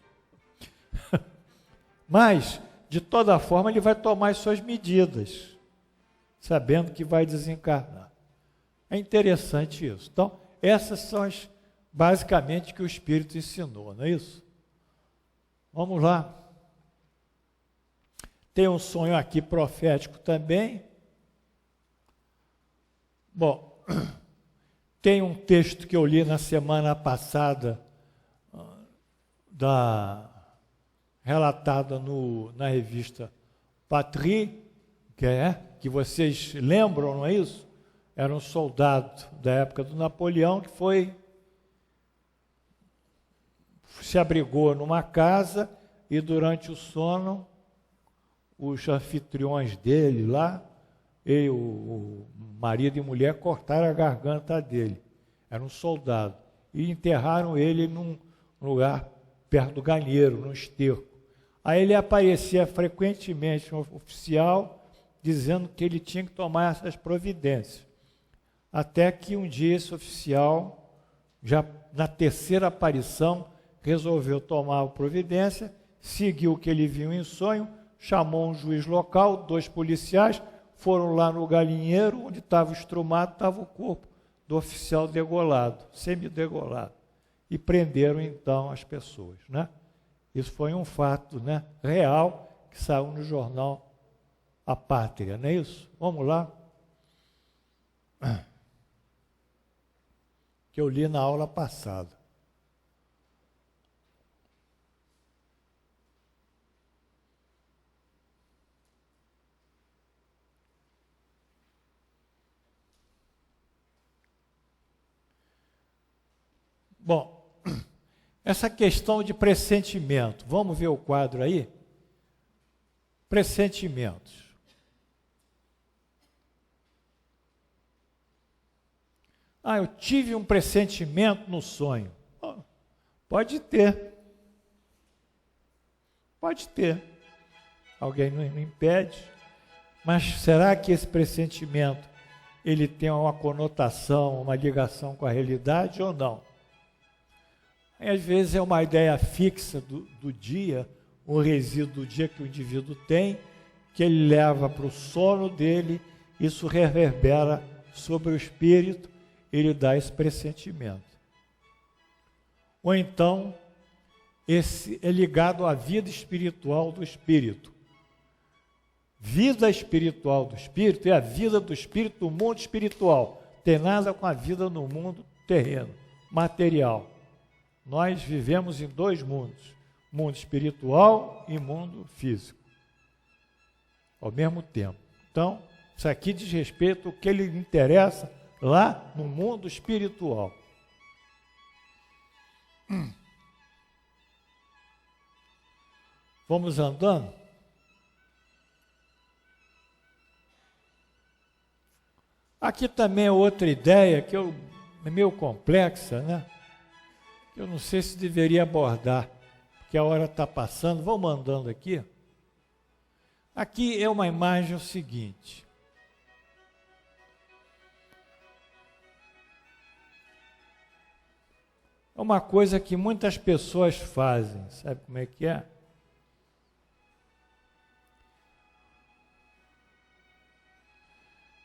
Mas, de toda forma, ele vai tomar as suas medidas, sabendo que vai desencarnar. É interessante isso. Então, essas são as, basicamente, que o Espírito ensinou, não é isso? Vamos lá. Tem um sonho aqui profético também. Bom, tem um texto que eu li na semana passada, relatada na revista Patrie, que vocês lembram, não é isso? Era um soldado da época do Napoleão que se abrigou numa casa e durante o sono os anfitriões dele lá, o marido e mulher, cortaram a garganta dele. Era um soldado. E enterraram ele num lugar perto do galinheiro, num esterco. Aí ele aparecia frequentemente, um oficial, dizendo que ele tinha que tomar essas providências. Até que um dia esse oficial, já na terceira aparição, resolveu tomar a providência, seguiu o que ele viu em sonho, chamou um juiz local, 2 policiais, foram lá no galinheiro, onde estava estrumado, estava o corpo do oficial degolado, semidegolado. E prenderam, então, as pessoas, né? Isso foi um fato, né, real, que saiu no jornal A Pátria, não é isso? Vamos lá. Que eu li na aula passada. Bom, essa questão de pressentimento, vamos ver o quadro aí? Pressentimentos. Eu tive um pressentimento no sonho. Pode ter. Pode ter. Alguém não impede. Mas será que esse pressentimento ele tem uma conotação, uma ligação com a realidade ou não? Às vezes é uma ideia fixa do dia, um resíduo do dia que o indivíduo tem, que ele leva para o sono dele, isso reverbera sobre o espírito, ele dá esse pressentimento. Ou então, esse é ligado à vida espiritual do espírito. Vida espiritual do espírito é a vida do espírito no mundo espiritual. Tem nada com a vida no mundo terreno, material. Nós vivemos em 2 mundos, mundo espiritual e mundo físico, ao mesmo tempo. Então, isso aqui diz respeito ao que lhe interessa lá no mundo espiritual. Vamos andando? Aqui também é outra ideia que é meio complexa, né? Eu não sei se deveria abordar, porque a hora está passando. Vamos andando aqui. Aqui é uma imagem o seguinte. É uma coisa que muitas pessoas fazem. Sabe como é que é?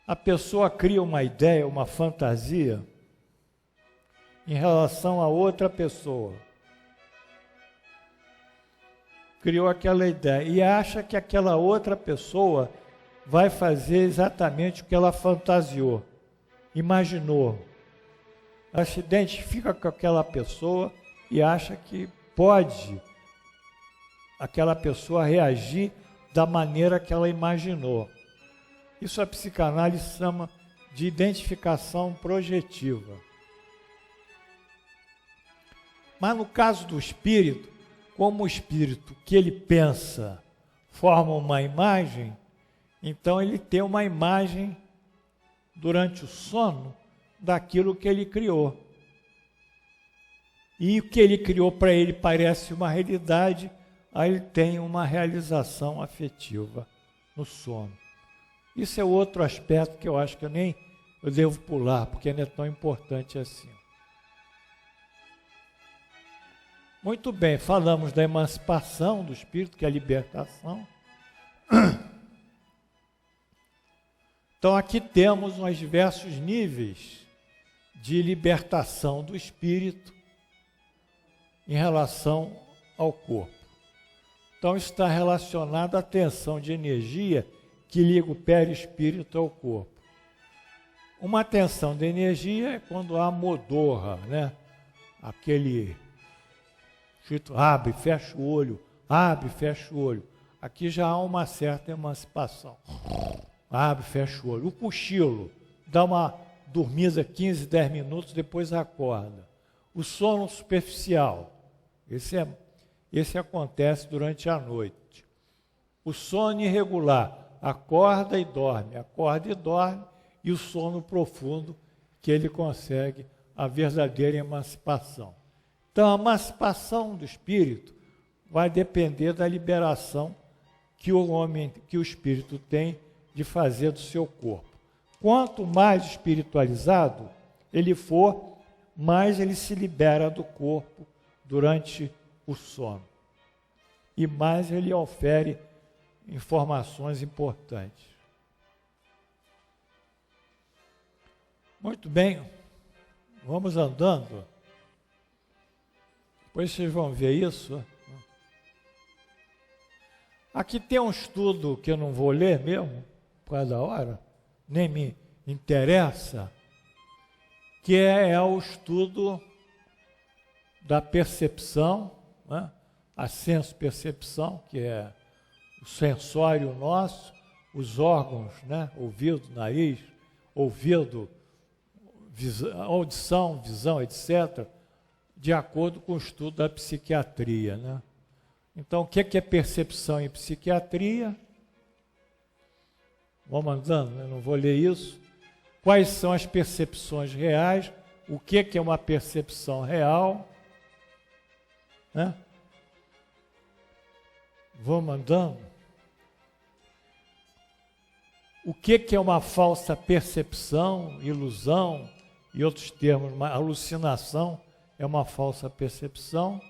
A pessoa cria uma ideia, uma fantasia em relação a outra pessoa. Criou aquela ideia e acha que aquela outra pessoa vai fazer exatamente o que ela fantasiou, imaginou. Ela se identifica com aquela pessoa e acha que pode aquela pessoa reagir da maneira que ela imaginou. Isso a psicanálise chama de identificação projetiva. Mas no caso do espírito, como o espírito que ele pensa forma uma imagem, então ele tem uma imagem durante o sono daquilo que ele criou. E o que ele criou para ele parece uma realidade, aí ele tem uma realização afetiva no sono. Isso é outro aspecto que eu acho que eu devo pular, porque não é tão importante assim. Muito bem, falamos da emancipação do espírito, que é a libertação. Então aqui temos os diversos níveis de libertação do espírito em relação ao corpo. Então, isso está relacionado à tensão de energia que liga o perispírito ao corpo. Uma tensão de energia é quando há modorra, né? Aquele escrito abre, fecha o olho, abre, fecha o olho. Aqui já há uma certa emancipação. Abre, fecha o olho. O cochilo, dá uma dormida 15, 10 minutos, depois acorda. O sono superficial, esse acontece durante a noite. O sono irregular, acorda e dorme, e o sono profundo, que ele consegue a verdadeira emancipação. Então, a emancipação do espírito vai depender da liberação que o espírito tem de fazer do seu corpo. Quanto mais espiritualizado ele for, mais ele se libera do corpo durante o sono. E mais ele ofere informações importantes. Muito bem, vamos andando. Depois vocês vão ver isso. Aqui tem um estudo que eu não vou ler mesmo, por causa da hora, nem me interessa, que é o estudo da percepção, né? A senso-percepção, que é o sensório nosso, os órgãos, né? Ouvido, nariz, ouvido, audição, visão, etc., de acordo com o estudo da psiquiatria, né? Então, o que é percepção em psiquiatria? Vamos andando, eu não vou ler isso. Quais são as percepções reais? O que é uma percepção real? Né? Vamos andando. O que é uma falsa percepção, ilusão e outros termos? Uma alucinação é uma falsa percepção.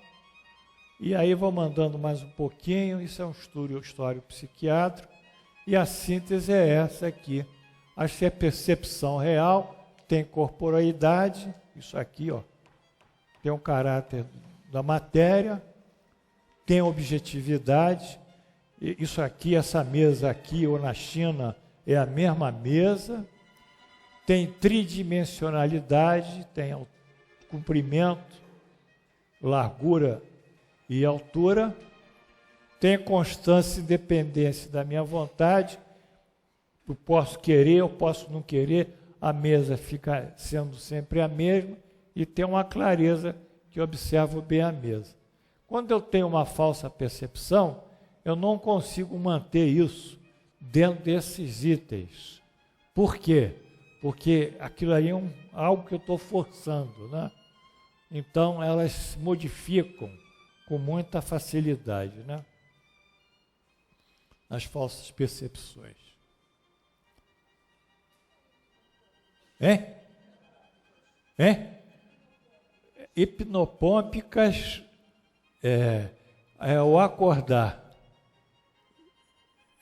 E aí vamos andando mais um pouquinho. Isso é um estudo psiquiátrico. E a síntese é essa aqui. Acho que é percepção real, tem corporeidade, isso aqui, ó, tem um caráter da matéria, tem objetividade, isso aqui, essa mesa aqui, ou na China, é a mesma mesa, tem tridimensionalidade, tem comprimento, largura e altura, tem constância e dependência da minha vontade. Eu posso querer, eu posso não querer, a mesa fica sendo sempre a mesma e tem uma clareza que eu observo bem a mesa. Quando eu tenho uma falsa percepção, eu não consigo manter isso dentro desses itens. Por quê? Porque aquilo aí é algo que eu estou forçando, né? Então, elas se modificam com muita facilidade, né? As falsas percepções. Hipnopômpicas é o acordar.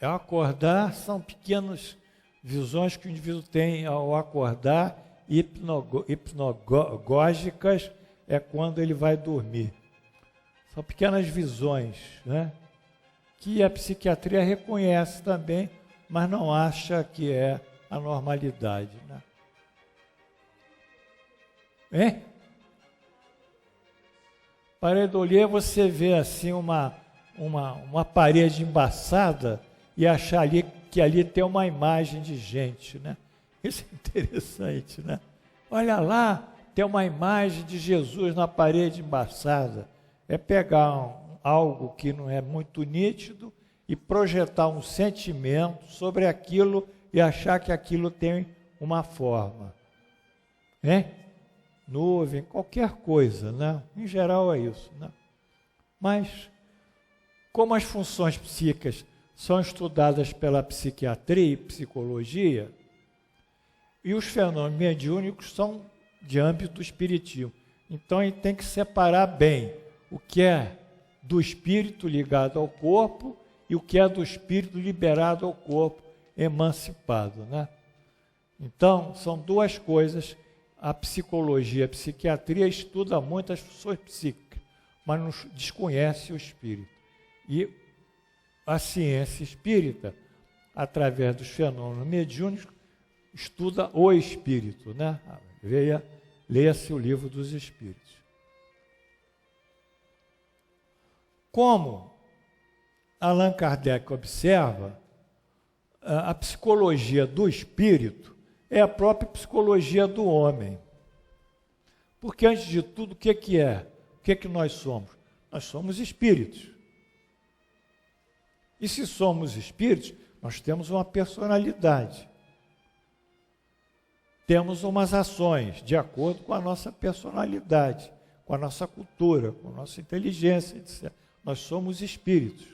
Acordar são pequenas visões que o indivíduo tem ao acordar. Hipnagógicas é quando ele vai dormir. São pequenas visões, né? Que a psiquiatria reconhece também, mas não acha que é a normalidade, né? Pareidolia, você vê assim uma parede embaçada e achar que ali tem uma imagem de gente, né? Isso é interessante, né? Olha lá, tem uma imagem de Jesus na parede embaçada. É pegar algo que não é muito nítido e projetar um sentimento sobre aquilo e achar que aquilo tem uma forma. Nuvem, qualquer coisa, né? Em geral é isso, né? Mas, como as funções psíquicas são estudadas pela psiquiatria e psicologia, e os fenômenos mediúnicos são de âmbito do espiritismo. Então, a gente tem que separar bem o que é do espírito ligado ao corpo e o que é do espírito liberado ao corpo, emancipado, né? Então, são duas coisas. A psicologia, a psiquiatria estuda muito as funções psíquicas, mas não desconhece o espírito. E a ciência espírita, através dos fenômenos mediúnicos, estuda o espírito, né? Leia-se o livro dos espíritos. Como Allan Kardec observa, a psicologia do espírito é a própria psicologia do homem. Porque, antes de tudo, o que é? O que nós somos? Nós somos espíritos. E se somos espíritos, nós temos uma personalidade. Temos umas ações de acordo com a nossa personalidade, com a nossa cultura, com a nossa inteligência, etc. Nós somos espíritos.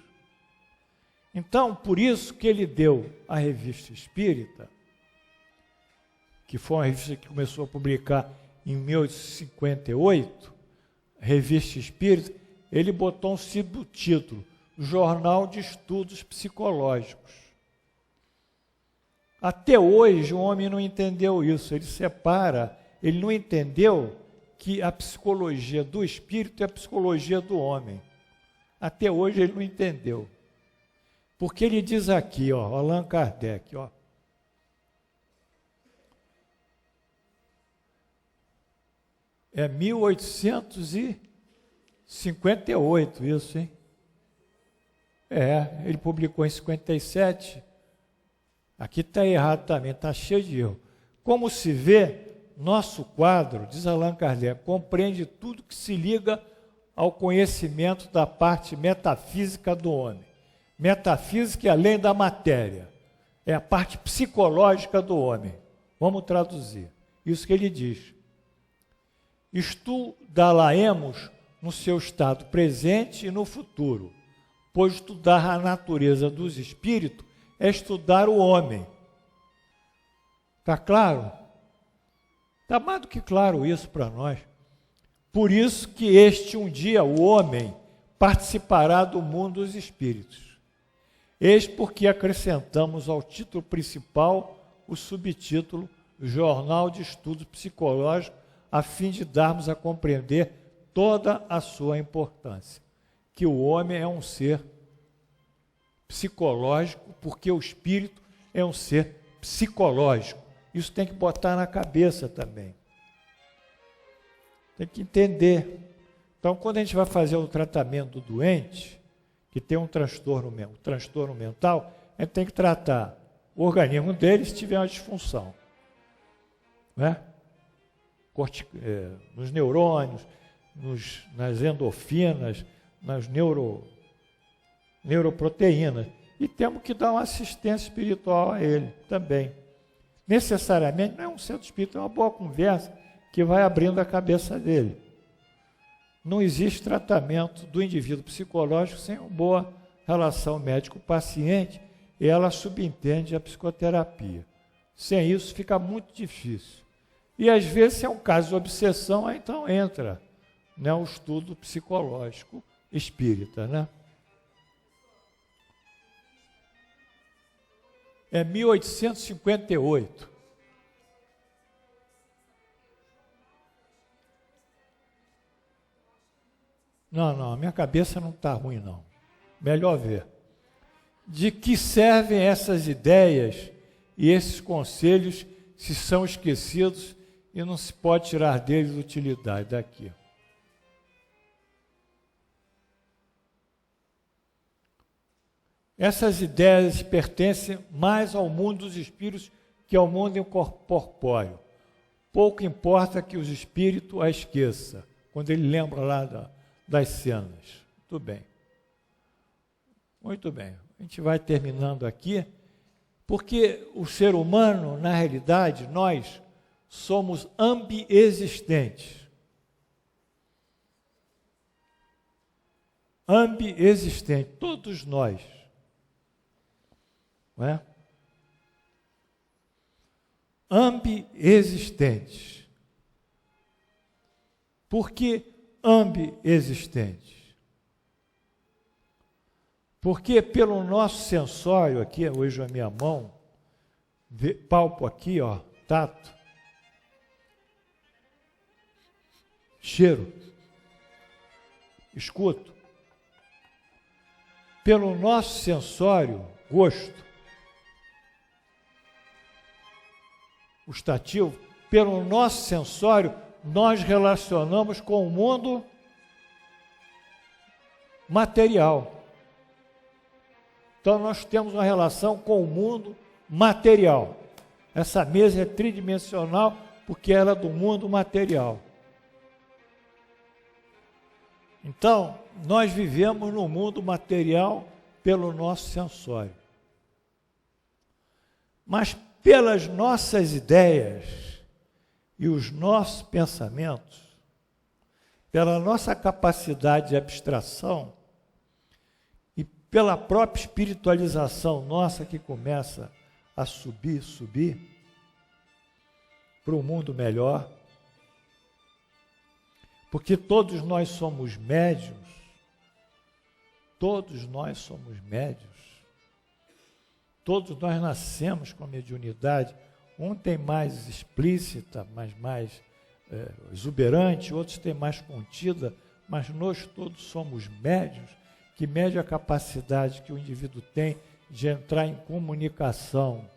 Então, por isso que ele deu a Revista Espírita, que foi uma revista que começou a publicar em 1858, Revista Espírita, ele botou um subtítulo, Jornal de Estudos Psicológicos. Até hoje o homem não entendeu isso, ele não entendeu que a psicologia do espírito é a psicologia do homem. Até hoje ele não entendeu. Porque ele diz aqui, ó, Allan Kardec, ó, é 1858 isso, hein? Ele publicou em 57. Aqui está errado também, está cheio de erro. Como se vê, nosso quadro, diz Allan Kardec, compreende tudo que se liga ao conhecimento da parte metafísica do homem. Metafísica é além da matéria, é a parte psicológica do homem. Vamos traduzir. Isso que ele diz. Estudá-la-emos no seu estado presente e no futuro, pois estudar a natureza dos espíritos é estudar o homem. Está claro? Está mais do que claro isso para nós. Por isso que um dia, o homem, participará do mundo dos espíritos. Eis porque acrescentamos ao título principal o subtítulo Jornal de Estudos Psicológicos, a fim de darmos a compreender toda a sua importância. Que o homem é um ser psicológico, porque o espírito é um ser psicológico. Isso tem que botar na cabeça também. Tem que entender. Então, quando a gente vai fazer o tratamento do doente, que tem um transtorno mental, a gente tem que tratar o organismo dele se tiver uma disfunção. Né? Nos neurônios, nas endorfinas, nas neuroproteínas. E temos que dar uma assistência espiritual a ele também. Necessariamente, não é um centro espírita, é uma boa conversa que vai abrindo a cabeça dele. Não existe tratamento do indivíduo psicológico sem uma boa relação médico-paciente, e ela subentende a psicoterapia. Sem isso, fica muito difícil. E, às vezes, se é um caso de obsessão, aí então entra, né, o estudo psicológico espírita, né? É 1858. Não, a minha cabeça não está ruim, não. Melhor ver. De que servem essas ideias e esses conselhos se são esquecidos e não se pode tirar deles utilidade daqui. Essas ideias pertencem mais ao mundo dos espíritos que ao mundo incorpóreo. Pouco importa que os espíritos a esqueçam, quando ele lembra lá das cenas. Muito bem. Muito bem. A gente vai terminando aqui, porque o ser humano, na realidade, nós somos ambiexistentes. Ambiexistentes, todos nós. Não é? Ambiexistentes. Por que ambiexistentes? Porque pelo nosso sensório aqui, hoje a minha mão, palpo aqui, ó, tato, cheiro, escuto. pelo nosso sensório, gosto, gustativo, pelo nosso sensório, nós relacionamos com o mundo material. Então, nós temos uma relação com o mundo material. Essa mesa é tridimensional porque ela é do mundo material. Então, nós vivemos no mundo material pelo nosso sensório. Mas pelas nossas ideias e os nossos pensamentos, pela nossa capacidade de abstração e pela própria espiritualização nossa que começa a subir para um mundo melhor, porque todos nós somos médiuns, todos nós nascemos com a mediunidade, um tem mais explícita, mais exuberante, outros têm mais contida, mas nós todos somos médiuns, que mede a capacidade que o indivíduo tem de entrar em comunicação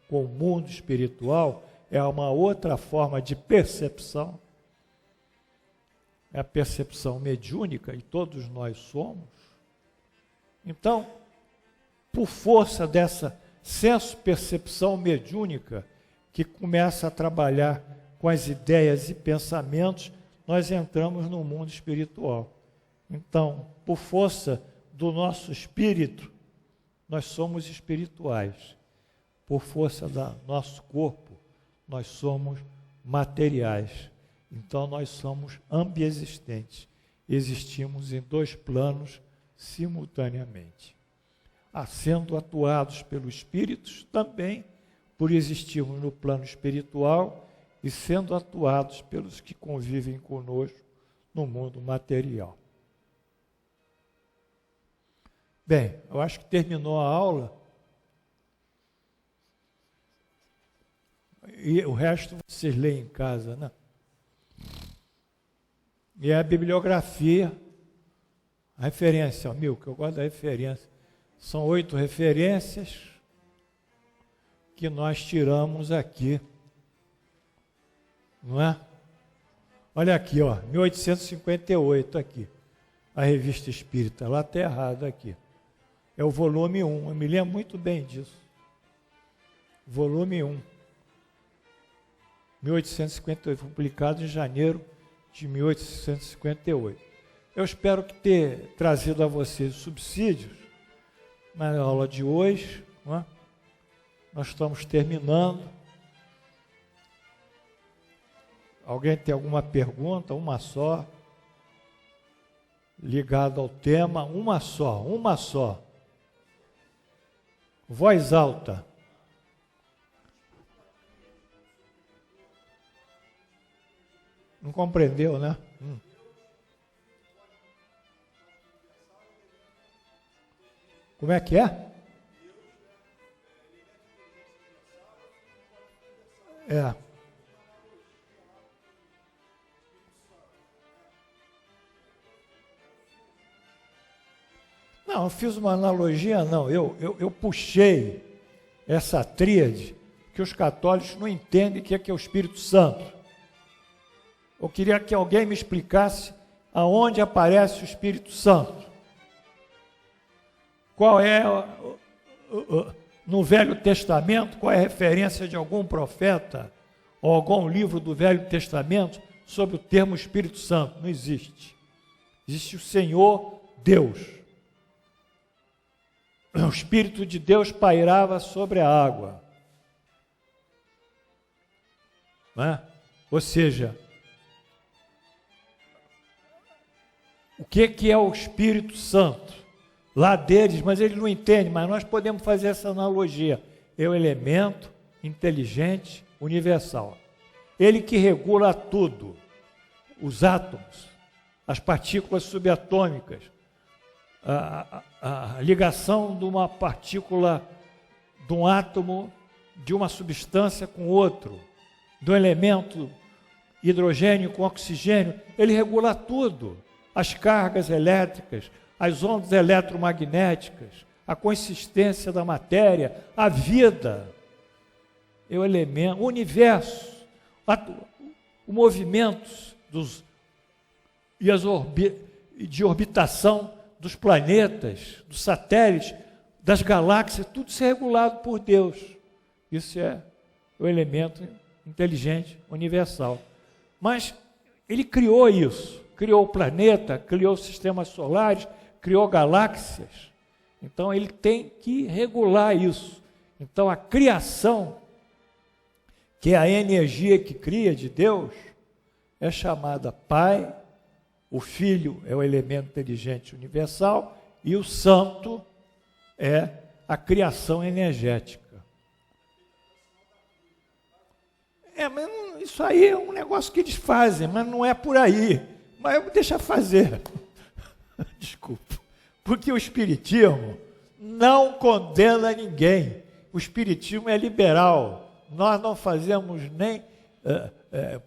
com o mundo espiritual, é uma outra forma de percepção, é a percepção mediúnica, e todos nós somos. Então, por força dessa senso-percepção mediúnica, que começa a trabalhar com as ideias e pensamentos, nós entramos no mundo espiritual. Então, por força do nosso espírito, nós somos espirituais. Por força do nosso corpo, nós somos materiais. Então, nós somos ambiexistentes. Existimos em dois planos simultaneamente. Sendo atuados pelos espíritos, também por existirmos no plano espiritual e sendo atuados pelos que convivem conosco no mundo material. Bem, eu acho que terminou a aula. E o resto vocês leem em casa, né? E a bibliografia, a referência, que eu gosto da referência. São 8 referências que nós tiramos aqui, não é? Olha aqui, 1858 aqui, a Revista Espírita, lá está errado aqui. É o volume 1, eu me lembro muito bem disso. Volume 1, 1858, publicado em janeiro de 1858. Eu espero que ter trazido a vocês subsídios. Na aula de hoje, nós estamos terminando. Alguém tem alguma pergunta? Uma só. Ligado ao tema, uma só. Voz alta. Não compreendeu, né? Como é que é? Não, eu fiz uma analogia, não. Eu puxei essa tríade que os católicos não entendem que é o Espírito Santo. Eu queria que alguém me explicasse aonde aparece o Espírito Santo. Qual é, no Velho Testamento, qual é a referência de algum profeta ou algum livro do Velho Testamento sobre o termo Espírito Santo? Não existe. Existe o Senhor Deus. O Espírito de Deus pairava sobre a água. Não é? Ou seja, o que é o Espírito Santo? Lá deles, mas eles não entendem, mas nós podemos fazer essa analogia. É o elemento inteligente universal. Ele que regula tudo. Os átomos, as partículas subatômicas, a ligação de uma partícula, de um átomo, de uma substância com outro, do elemento hidrogênio com oxigênio, ele regula tudo. As cargas elétricas, as ondas eletromagnéticas, a consistência da matéria, a vida, é o elemento, o universo, o movimento de orbitação dos planetas, dos satélites, das galáxias, tudo isso é regulado por Deus. Isso é o elemento inteligente universal. Mas ele criou isso, criou o planeta, criou os sistemas solares, criou galáxias. Então ele tem que regular isso. Então a criação, que é a energia que cria de Deus, é chamada Pai, o Filho é o elemento inteligente universal e o Santo é a criação energética. Mas isso aí é um negócio que eles fazem, mas não é por aí. Mas deixa fazer. Desculpa. Porque o Espiritismo não condena ninguém. O Espiritismo é liberal. Nós não fazemos nem,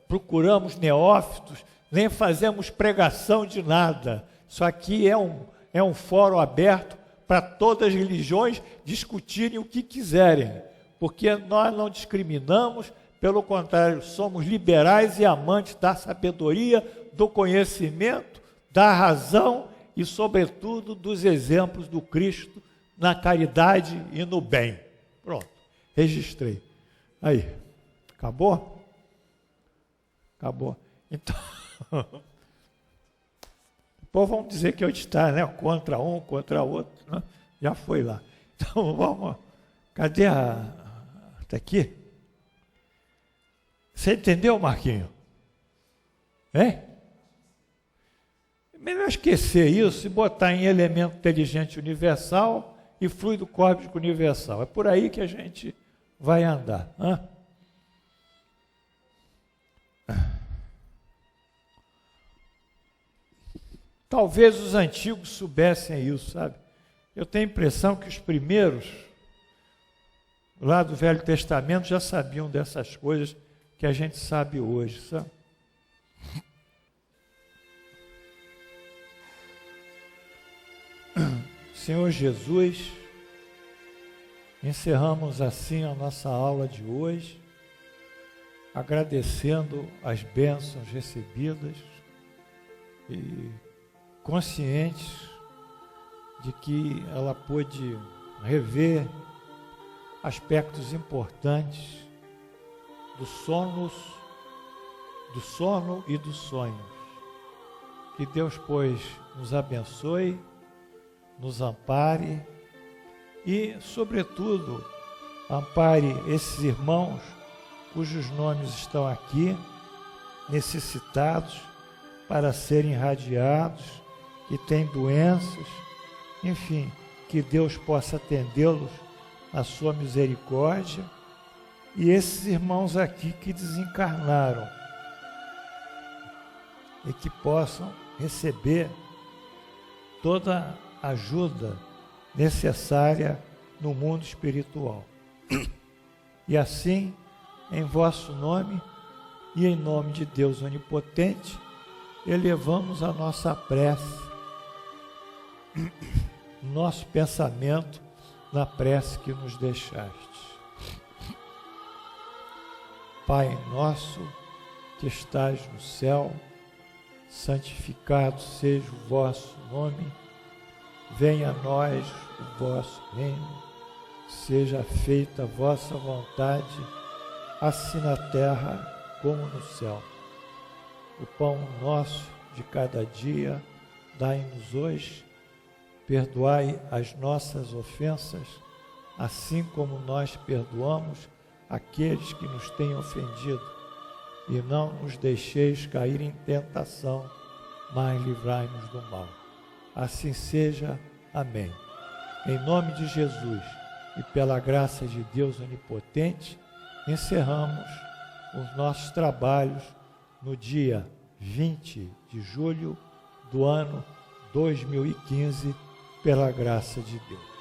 procuramos neófitos, nem fazemos pregação de nada. Isso aqui é um fórum aberto para todas as religiões discutirem o que quiserem. Porque nós não discriminamos, pelo contrário, somos liberais e amantes da sabedoria, do conhecimento, da razão e, sobretudo, dos exemplos do Cristo na caridade e no bem. Pronto, registrei. Aí, acabou? Acabou. Então, depois vamos dizer que hoje está, né? Contra um, contra outro, né? Já foi lá. Então, vamos. Cadê está aqui? Você entendeu, Marquinho? Hein? Melhor esquecer isso e botar em elemento inteligente universal e fluido cósmico universal. É por aí que a gente vai andar. Talvez os antigos soubessem isso, sabe? Eu tenho a impressão que os primeiros, lá do Velho Testamento, já sabiam dessas coisas que a gente sabe hoje, sabe? Senhor Jesus, encerramos assim a nossa aula de hoje, agradecendo as bênçãos recebidas e conscientes de que ela pôde rever aspectos importantes do sono e dos sonhos. Que Deus, pois, nos abençoe, nos ampare e, sobretudo, ampare esses irmãos cujos nomes estão aqui, necessitados para serem irradiados, que têm doenças, enfim, que Deus possa atendê-los à sua misericórdia. E esses irmãos aqui que desencarnaram e que possam receber toda a ajuda necessária no mundo espiritual. E assim, em vosso nome e em nome de Deus Onipotente, elevamos a nossa prece, nosso pensamento na prece que nos deixaste. Pai nosso que estais no céu, santificado seja o vosso nome, venha a nós o vosso reino, seja feita a vossa vontade, assim na terra como no céu. O pão nosso de cada dia dai-nos hoje, perdoai as nossas ofensas, assim como nós perdoamos aqueles que nos têm ofendido, e não nos deixeis cair em tentação, mas livrai-nos do mal. Assim seja. Amém. Em nome de Jesus e pela graça de Deus Onipotente, encerramos os nossos trabalhos no dia 20 de julho do ano 2015, pela graça de Deus.